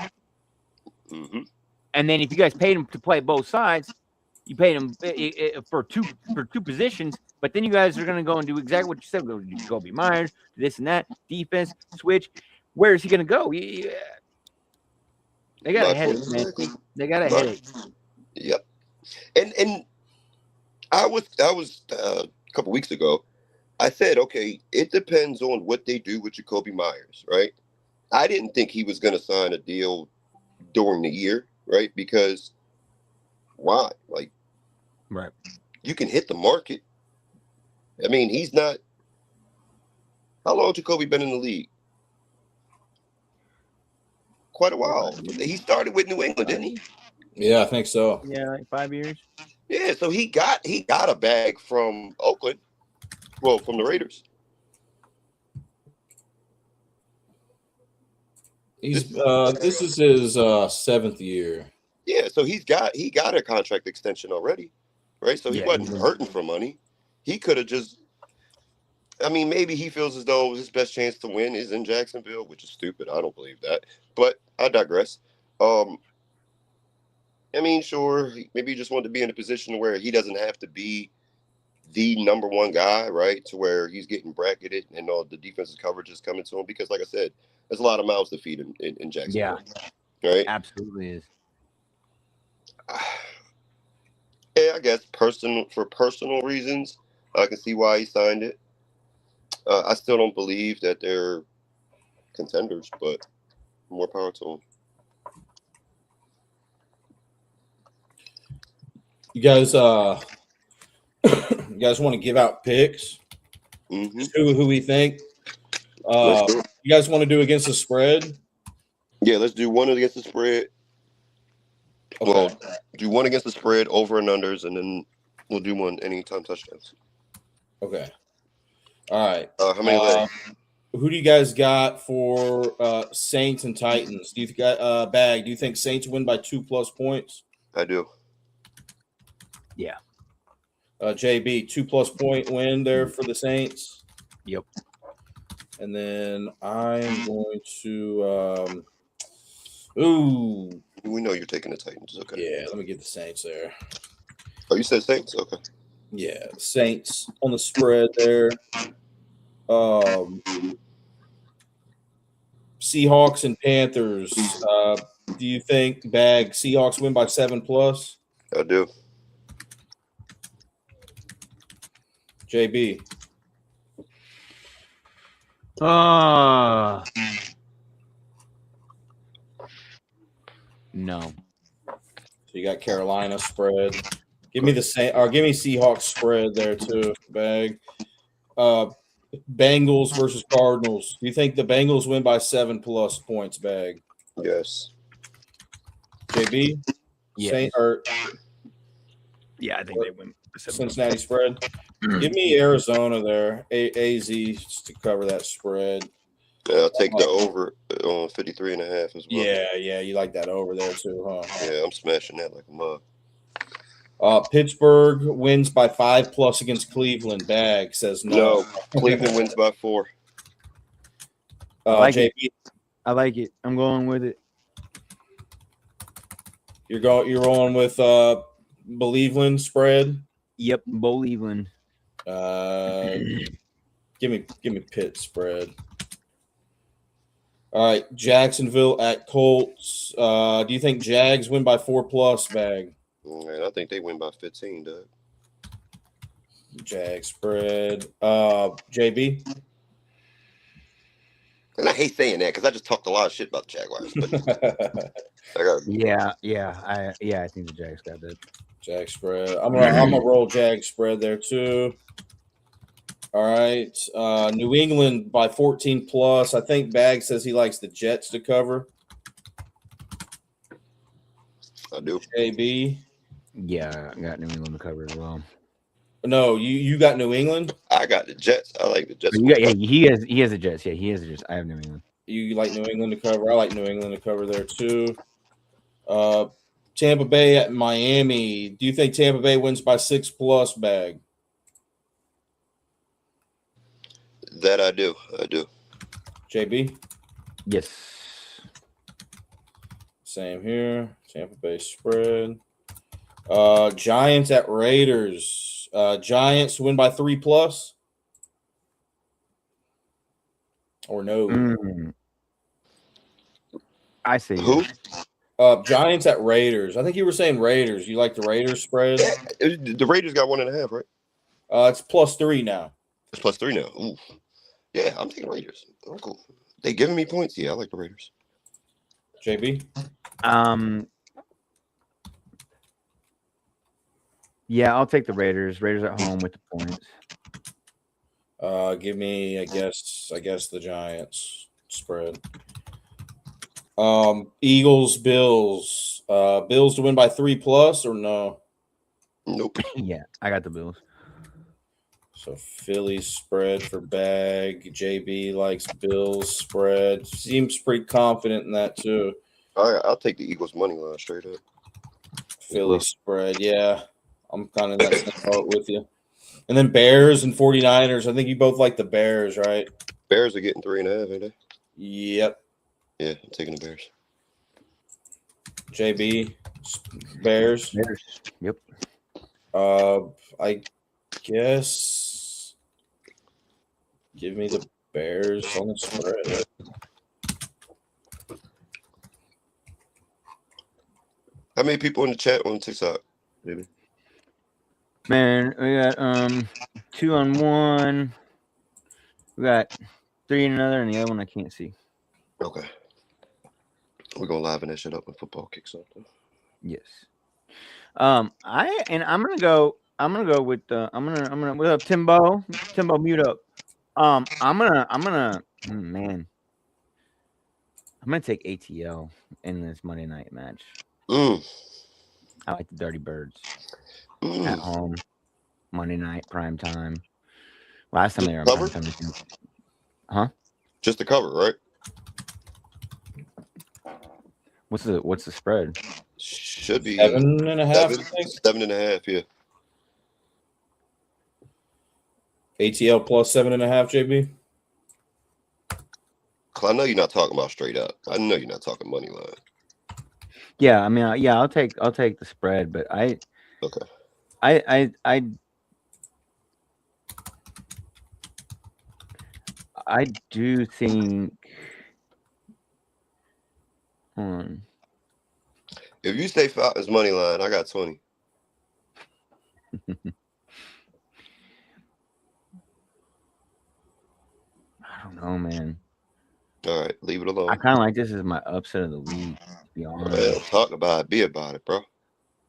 Mm-hmm. And then if you guys paid him to play both sides, you paid him for two positions. But then you guys are going to go and do exactly what you said. Go do Kobe Myers, do this and that, defense, switch. Where is he going to go? They got a headache, man. They got a headache. Yep. And I was a couple weeks ago. I said, okay, it depends on what they do with Jacoby Myers, right? I didn't think he was going to sign a deal during the year, right? Because why? Like, right? You can hit the market. I mean, he's not. How long Jacoby been in the league? Quite a while. He started with New England, didn't he? Yeah, I think so. Yeah, like 5 years. Yeah, so he got a bag from Oakland. Well, from the Raiders. This is his 7th year. Yeah, so he got a contract extension already, right? So he wasn't hurting for money. He could have just. I mean, maybe he feels as though his best chance to win is in Jacksonville, which is stupid. I don't believe that, but I digress. I mean, sure, maybe he just wanted to be in a position where he doesn't have to be the number one guy, right? To where he's getting bracketed and all the defensive coverage is coming to him. Because, like I said, there's a lot of mouths to feed in Jacksonville. Yeah, right. Absolutely is. Yeah, I guess for personal reasons, I can see why he signed it. I still don't believe that they're contenders, but more power to them. You guys, want to give out picks? Mm-hmm. Who we think? You guys want to do against the spread? Yeah, let's do one against the spread. Okay. Well, do one against the spread, over and unders, and then we'll do one anytime touchdowns. Okay. All right. How many legs? Who do you guys got for Saints and Titans? Do you think Bag? Do you think Saints win by 2+ points? I do. Yeah. JB, 2+ point win there for the Saints. Yep. And then I'm going to ooh, We know you're taking the Titans. Okay. yeah, let me get the Saints there. Oh, you said Saints? Okay. Yeah, the Saints on the spread there. Seahawks and Panthers. Do you think Seahawks win by 7+? I do. JB. No. So you got Carolina spread. Give me give me Seahawks spread there too, Bag. Bengals versus Cardinals. Do you think the Bengals win by 7+ points, Bag? Yes. JB? Yes. Or Yeah, I think they win. Cincinnati spread. Give me Arizona there. AZ to cover that spread. Yeah, I'll take the over on 53.5 as well. Yeah, you like that over there too, huh? Yeah, I'm smashing that like a mug. Pittsburgh wins by 5+ against Cleveland. Bag says no. Cleveland wins by 4. I like JB, it. I like it. I'm going with it. You're rolling with Believeland spread. Yep, Believeland. Give me Pitt spread. All right, Jacksonville at Colts. Do you think Jags win by 4+, Bag? Man, I think they win by 15, Doug. Jag spread. JB? And I hate saying that because I just talked a lot of shit about the Jaguars. But I got I think the Jags got that. Jag spread. I'm gonna roll Jag spread there too. All right. New England by 14+. I think Bag says he likes the Jets to cover. I do. JB? Yeah, I got New England to cover as well. No, you got New England? I got the Jets. I like the Jets. He has the Jets. Yeah, he has the Jets. I have New England. You like New England to cover? I like New England to cover there too. Tampa Bay at Miami. Do you think Tampa Bay wins by 6+, Bag? That I do. JB? Yes. Same here. Tampa Bay spread. Giants at Raiders. Giants win by 3+? Or no? I say Who? Giants at Raiders. I think you were saying Raiders. You like the Raiders spread? Yeah, the Raiders got 1.5, right? It's +3 now. It's +3 now. Ooh. Yeah, I'm taking Raiders. Oh, cool. They giving me points. Yeah, I like the Raiders. JB? Yeah, I'll take the Raiders. Raiders at home with the points. Give me, I guess the Giants spread. Eagles, Bills. Bills to win by 3+ or no? Nope. Yeah, I got the Bills. So Philly spread for Bag. JB likes Bills spread. Seems pretty confident in that too. I'll take the Eagles money line straight up. Philly spread, yeah. I'm kind of in that same boat with you. And then Bears and 49ers. I think you both like the Bears, right? Bears are getting 3.5, ain't they? Yep. Yeah, I'm taking the Bears. JB, Bears. Yep. I guess give me the Bears on the spread. How many people in the chat on TikTok, baby? Man, we got 2 on one. We got 3 in another, and the other one I can't see. Okay. We're gonna liven that shit up when football kicks off. Yes. I'm gonna go with what up, Timbo? Timbo, mute up. I'm gonna take ATL in this Monday night match. I like the Dirty Birds at home, Monday night prime time. Last time they were on prime time, huh? Just the cover, right? What's the spread? Should be 7.5. 7.5, yeah. ATL +7.5, JB. 'Cause I know you're not talking about straight up. I know you're not talking money line. Yeah, I mean, yeah, I'll take the spread, but Okay. I do think. If you say Falcons money line, I got 20. I don't know, man. All right, leave it alone. I kind of like this as my upset of the week. To be honest, Well, talk about it. Be about it, bro.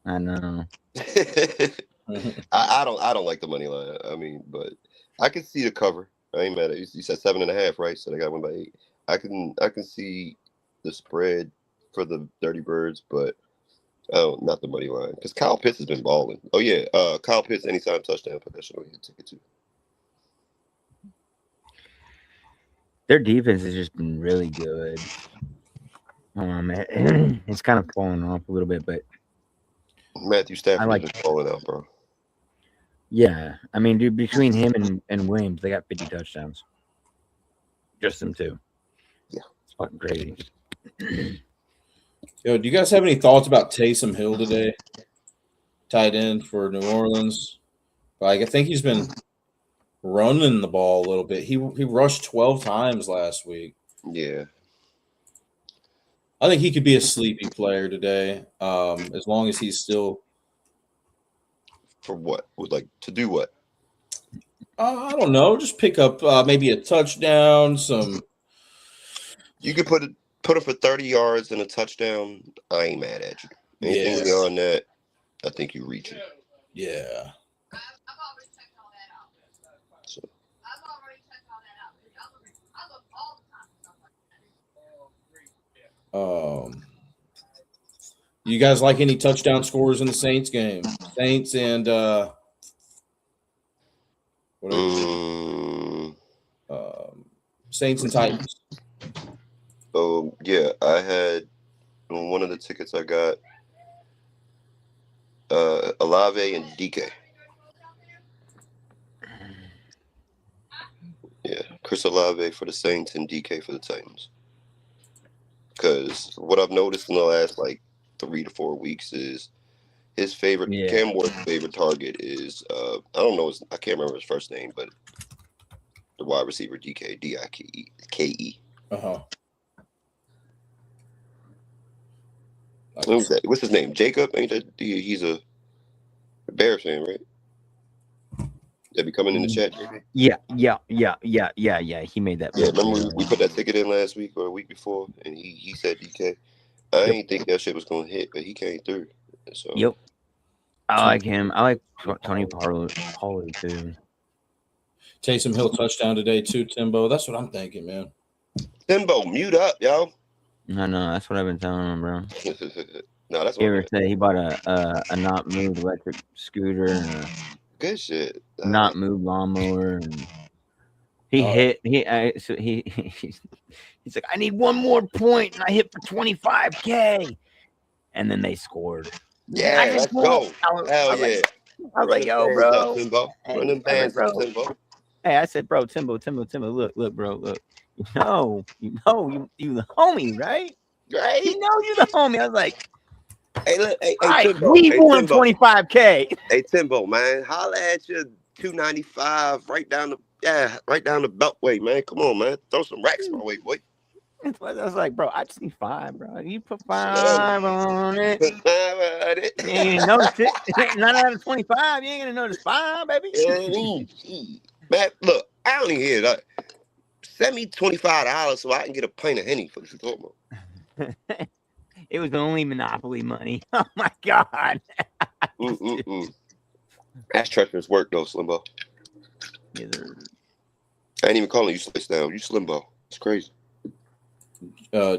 I know. I don't like the money line. I mean, but I can see the cover. I ain't mad at you. You said 7.5, right? So they got 1 by 8. I can see the spread for the Dirty Birds, but not the money line because Kyle Pitts has been balling. Oh yeah, Kyle Pitts anytime touchdown. Put that shit on your ticket too. Their defense has just been really good. It's kind of falling off a little bit, but Matthew Stafford has been balling out, bro. Yeah, I mean, dude, between him and Williams, they got 50 touchdowns. Just them two. Yeah, it's fucking crazy. Yo, do you guys have any thoughts about Taysom Hill today? Tight end for New Orleans. Like, I think he's been running the ball a little bit. He rushed 12 times last week. Yeah. I think he could be a sleepy player today, as long as he's still. For what? Like to do what? I don't know. Just pick up maybe a touchdown. You could put it for 30 yards and a touchdown. I ain't mad at you. Anything beyond that, I think you're reaching. Yeah. You guys like any touchdown scores in the Saints game? Saints and Saints and Titans. Oh yeah, I had on one of the tickets I got Olave and DK. Yeah, Chris Olave for the Saints and DK for the Titans. Because what I've noticed in the last 3 to 4 weeks is his favorite Cam Ward's favorite target is I don't know I can't remember his first name, but the wide receiver DK DIKE. What's his name? Jacob? Ain't that he's a Bears fan, right? That be coming in the chat. Yeah. He made that. Yeah, remember we put that ticket in last week or a week before, and he said DK. I ain't think that shit was gonna hit, but he came through. So. Yep. I like him. I like Tony Pollard too. Taysom Hill touchdown today too, Timbo. That's what I'm thinking, man. Timbo, mute up, yo. No, that's what I've been telling him, bro. No, that's what. You ever said he bought a not moved electric scooter and a good shit. Not moved lawnmower, and he he's like, I need one more point, and I hit for 25K, and then they scored. Yeah, let's go. Hell yeah. I was like, yo, bro. Timbo. Run them bands up, Timbo. Hey, I said, bro, Timbo, look, bro, look. You the homie, right? Right. You know you the homie. I was like, hey, look, hey, Timbo. We won 25K. Hey, Timbo, man, holla at your 295 right down the beltway, man. Come on, man. Throw some racks my way, boy. I was like, bro, I just need 5, bro. You put 5 on it. Put 5 on it. You ain't gonna notice it. 9 out of 25. You ain't gonna notice 5, baby. Man, look, I don't even hear that. Send me $25 so I can get a pint of Henny for what you talking about. It was only Monopoly money. Oh my god. That's treacherous work though, Slimbo. Yeah, I ain't even calling you Slice down. You Slimbo. It's crazy.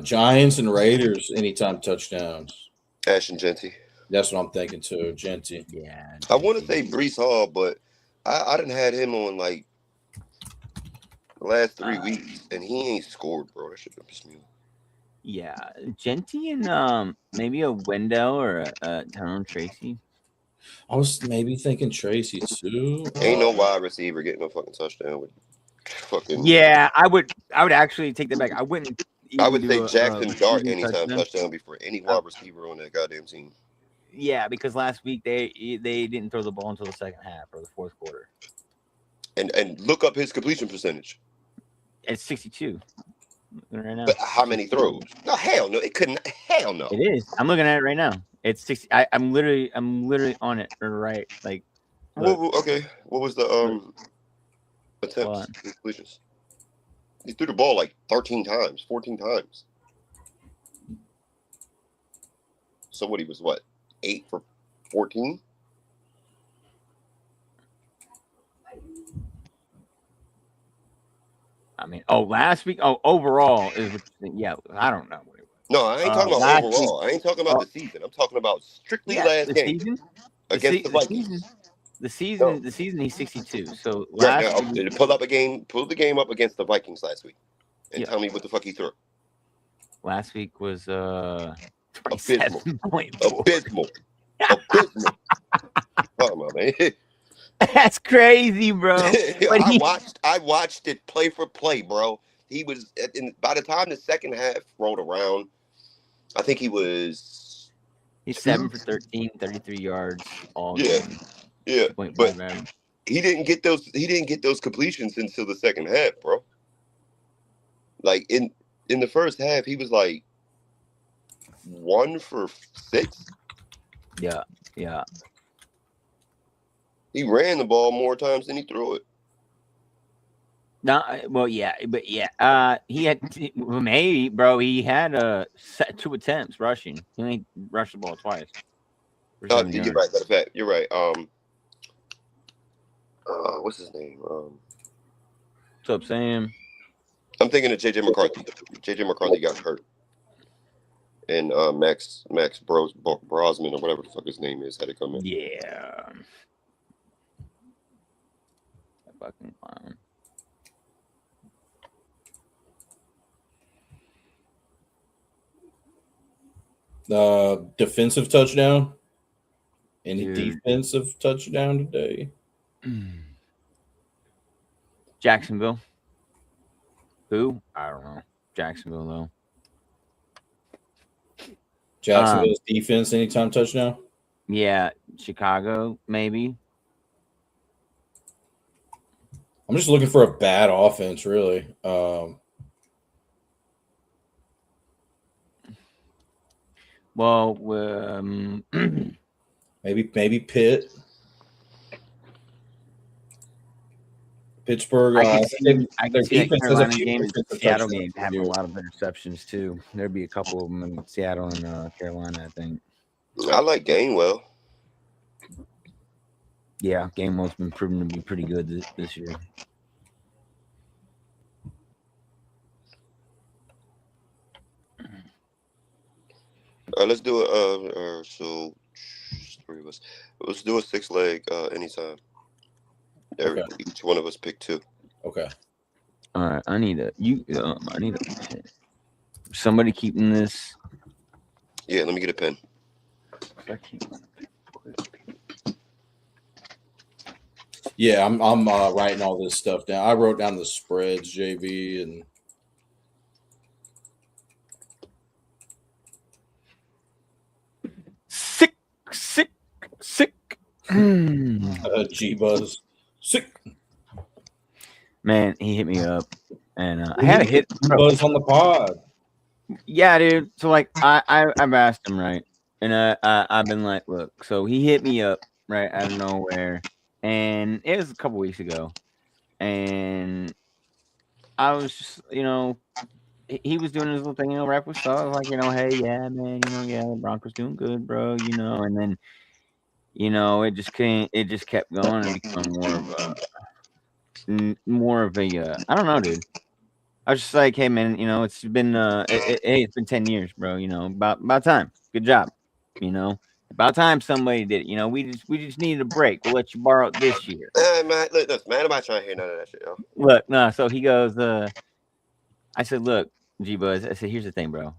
Giants and Raiders anytime touchdowns. Ash and Genty. That's what I'm thinking too, Genty. Yeah. I want to say Breece Hall, but I didn't had him on the last 3 weeks, and he ain't scored, bro. That shit pissed me off. Yeah, Genty and maybe a Wendell or a Tyrone Tracy. I was maybe thinking Tracy too. Ain't no wide receiver getting no fucking touchdown with Fucking. Yeah, I would actually take that back. I wouldn't. I would even say do Jackson Dart receiving anytime touchdown before any wide receiver on that goddamn team. Yeah, because last week they didn't throw the ball until the second half or the fourth quarter. And look up his completion percentage. It's 62 right now. But how many throws? No, hell no. It couldn't. Hell no. It is. I'm looking at it right now. It's 60. I'm literally on it right. Like, Okay. What was the attempts? Completions. He threw the ball like 13 times, 14 times. So what? He was what? 8 for 14. I mean, last week. Overall is what you think. Yeah, I don't know what it was. No, I ain't talking about overall. Week, I ain't talking about the season. I'm talking about strictly last game season? against the Vikings. The season, he's 62. So last week, pull the game up against the Vikings last week, and tell me what the fuck he threw. Last week was abysmal. Abysmal. Come on, man. That's crazy, bro. I watched it play for play, bro. He was by the time the second half rolled around, I think he's 7 for 13, 33 yards all game. Yeah. But he didn't get those completions until the second half, bro. Like in the first half, he was like 1 for 6. Yeah. He ran the ball more times than he threw it. No, well, yeah, but yeah, he had maybe, bro. He had 2 attempts rushing. He only rushed the ball twice. You're right. That's a fact. You're right. What's his name? What's up, Sam? I'm thinking of JJ McCarthy. JJ McCarthy got hurt, and Max Brosman or whatever the fuck his name is had to come in. Yeah. That fucking clown. Defensive touchdown. Any defensive touchdown today? Jacksonville. Who? I don't know. Jacksonville, though. Jacksonville's defense, anytime touchdown? Yeah. Chicago, maybe. I'm just looking for a bad offense, really. Well, maybe Pitt. Pittsburgh. I can see defense Carolina has a few game, defensive Seattle touchdowns game having a lot of interceptions too. There'd be a couple of them in Seattle and Carolina, I think. I like Gainwell. Yeah, Gainwell's been proven to be pretty good this year. Let's do it. So 3 of us. Let's do a 6-leg anytime. Okay. Each one of us pick 2. Okay. All right, I need somebody keeping this. Yeah, let me get a pen. Yeah, I'm writing all this stuff down. I wrote down the spreads, JB, and sick. G-Buzz. Sick. Man, he hit me up, and I had a hit. Buzz on the pod. Yeah, dude. So like, I've asked him, right, and I've been like, look. So he hit me up right out of nowhere, and it was a couple weeks ago, and I was just, he was doing his little thing, rap with stuff. I was like, hey, yeah, man, the Broncos doing good, bro, and then, it just kept going and become more of a, I don't know, dude. I was just like, hey, man, it's been, it's been 10 years, bro, about time. Good job. About time somebody did it. We just needed a break. We'll let you borrow it this year. Man, look, man, I'm not trying to hear none of that shit, yo. Look, no, so he goes, I said, look, G-Buzz, I said, here's the thing, bro.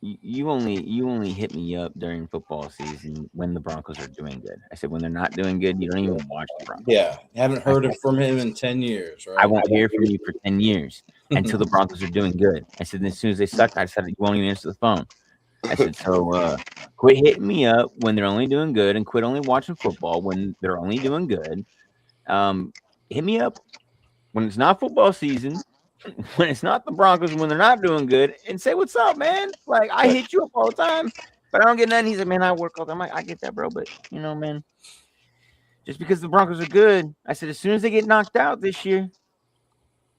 you only hit me up during football season when the Broncos are doing good. I said when they're not doing good, you don't even watch the Broncos. Yeah, haven't heard it from him in 10 years, right? I won't hear from you for 10 years until the Broncos are doing good. I said, as soon as they suck, I said, you won't even answer the phone. I said, so quit hitting me up when they're only doing good and quit only watching football when they're only doing good. Hit me up when it's not football season, when it's not the Broncos, when they're not doing good, and say, what's up, man? Like, I hit you up all the time, but I don't get nothing. He said, man, I work all the time. I get that, bro, but, man, just because the Broncos are good, I said, as soon as they get knocked out this year,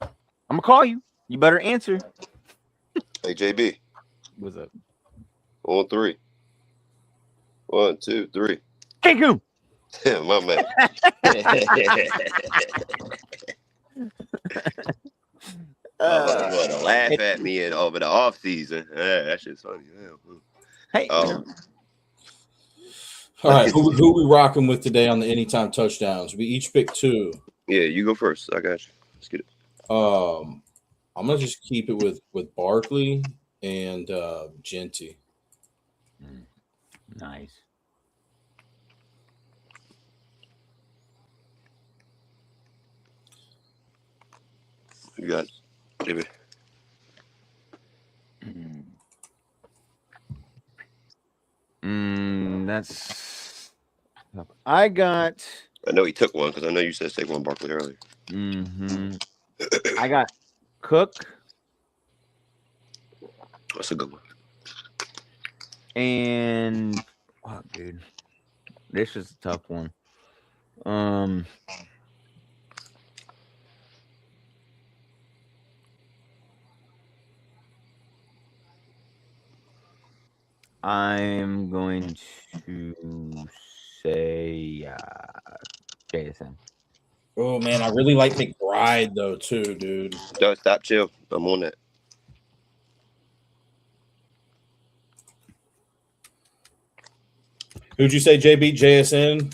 I'm going to call you. You better answer. Hey, JB. What's up? On 3. 1, 2, 3. Cancun. Yeah, my man. To laugh at me and over the off season. Yeah, that shit's funny. Yeah. Hey, All right, who we rocking with today on the anytime touchdowns? We each pick 2. Yeah, you go first. I got you. Let's get it. I'm gonna just keep it with Barkley and Genty. Nice. You got it, JB. That's. I got. I know he took one because I know you said Saquon Barkley earlier. I got Cook. That's a good one. And dude, this is a tough one. I'm going to say JSN. Oh man, I really like McBride though too, dude. No, stop, chill. I'm on that. Who'd you say, JB? JSN?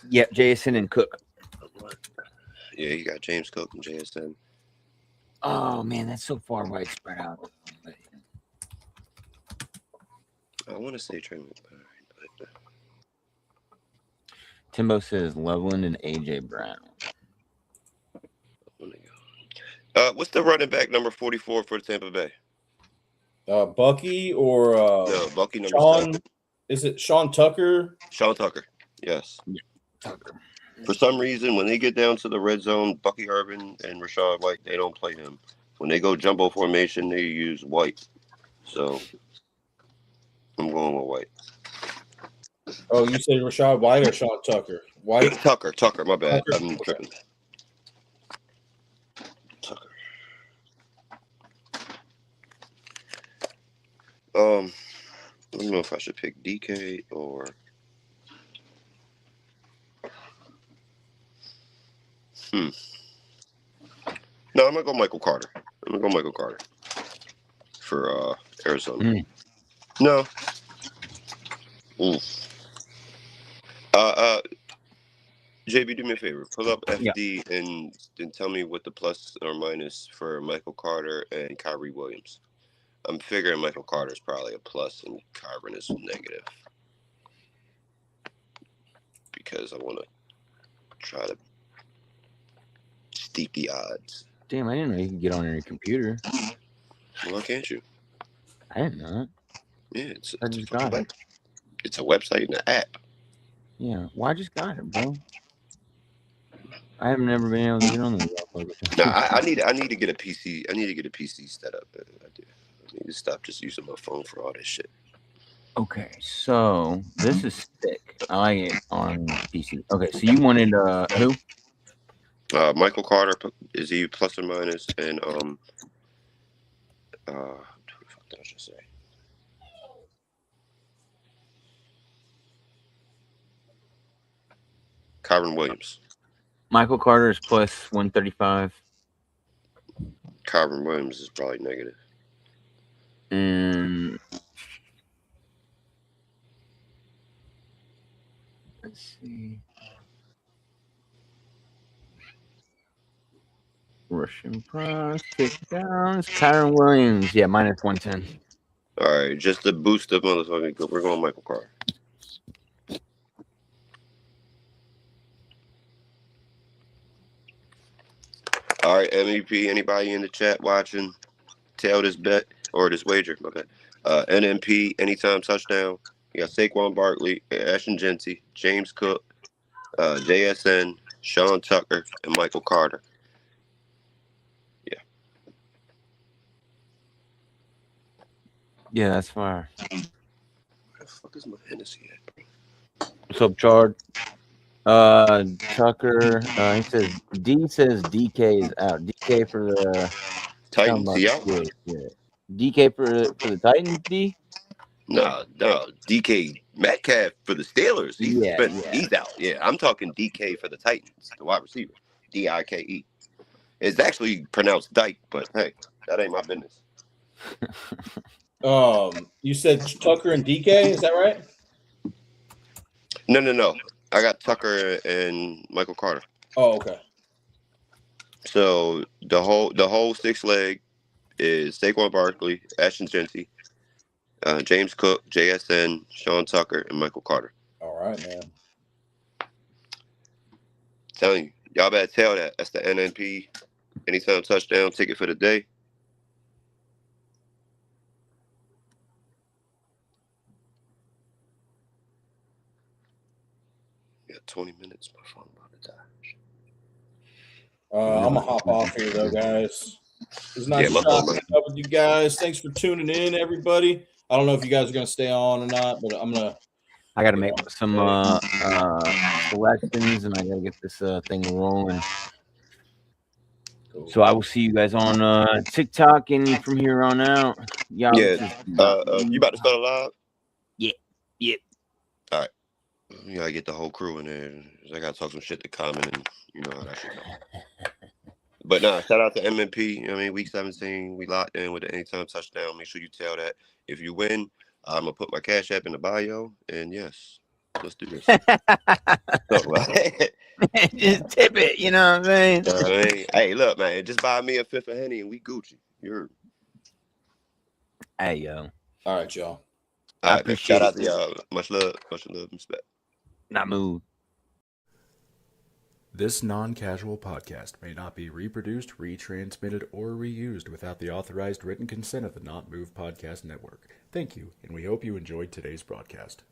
Yep, JSN and Cook. Yeah, you got James Cook and JSN. Oh man, that's so far widespread out. I want to say Trey McBride, but Timbo says Loveland and AJ Brown. What's the running back number 44 for Tampa Bay? Bucky or No, Bucky number Sean? 7. Is it Sean Tucker? Sean Tucker. Yes. Yeah, Tucker. For some reason, when they get down to the red zone, Bucky Irvin and Rashad White, they don't play him. When they go jumbo formation, they use White. So I'm going with White. Oh, you say Rashad White or Sean Tucker? White? Tucker, my bad. Tucker? I'm tripping. Tucker. I don't know if I should pick DK or No, I'm gonna go Michael Carter. For Arizona. No. JB, do me a favor. Pull up FD and tell me what the plus or minus for Michael Carter and Kyrie Williams. I'm figuring Michael Carter is probably a plus and Kyrie is negative. Because I want to try to steep the odds. Damn, I didn't know you could get on your computer. Why can't you? I didn't know that. Yeah, it's I just got it. It's a website and an app. Yeah, well, I just got it, bro. I have never been able to get on the No, I need to get a PC. I need to get a PC set up. I need to stop just using my phone for all this shit. Okay, so this is thick. I like it on PC. Okay, so you wanted who? Michael Carter, is he plus or minus? And what the fuck did I just say? Kyron Williams. Michael Carter is plus 135. Kyron Williams is probably negative. And let's see. Russian price, kick downs. Kyron Williams, yeah, minus 110. All right, just to boost the motherfucking, we're going Michael Carter. All right, MEP. Anybody in the chat watching? Tell this bet or this wager. My bad. NMP anytime touchdown. You got Saquon Barkley, Ashton Genty, James Cook, JSN, Sean Tucker, and Michael Carter. Yeah. Yeah, that's fire. Where the fuck is my Hennessy at? What's up, Chard? Tucker. He says DK is out. DK for the Titans, he out? yeah. DK for the Titans. D. No, DK Metcalf for the Steelers. Yeah. He's out. Yeah, I'm talking DK for the Titans, the wide receiver. DIKE. It's actually pronounced Dyke, but hey, that ain't my business. You said Tucker and DK, is that right? No. I got Tucker and Michael Carter. Oh, okay. So the whole six leg is Saquon Barkley, Ashton Genty, James Cook, JSN, Sean Tucker, and Michael Carter. All right, man. Telling you, y'all better tell that. That's the NNP anytime touchdown ticket for the day. Yeah, 20 minutes. My phone about to die. I'm gonna hop off here though, guys. It was nice Yeah, my phone, chopping it up with you guys. Thanks for tuning in, everybody. I don't know if you guys are gonna stay on or not, but I got to make some selections, and I got to get this thing rolling. Cool. So I will see you guys on TikTok and from here on out. Y'all, Yeah. You about to start a live? Yeah. All right. You gotta get the whole crew in there. I gotta talk some shit to Common, and you know how that shit go. But nah, shout out to MNP. I mean, week 17, we locked in with the anytime touchdown. Make sure you tell that if you win, I'm gonna put my Cash App in the bio. And yes, let's do this. Just tip it, you know what I'm saying? Hey, look, man, just buy me a fifth of Henny and we Gucci. You're. Hey, yo. All right, y'all. I appreciate shout out it. to y'all. Much love, respect. Not moved. This non-casual podcast may not be reproduced, retransmitted, or reused without the authorized written consent of the Not Moved Podcast Network. Thank you, and we hope you enjoyed today's broadcast.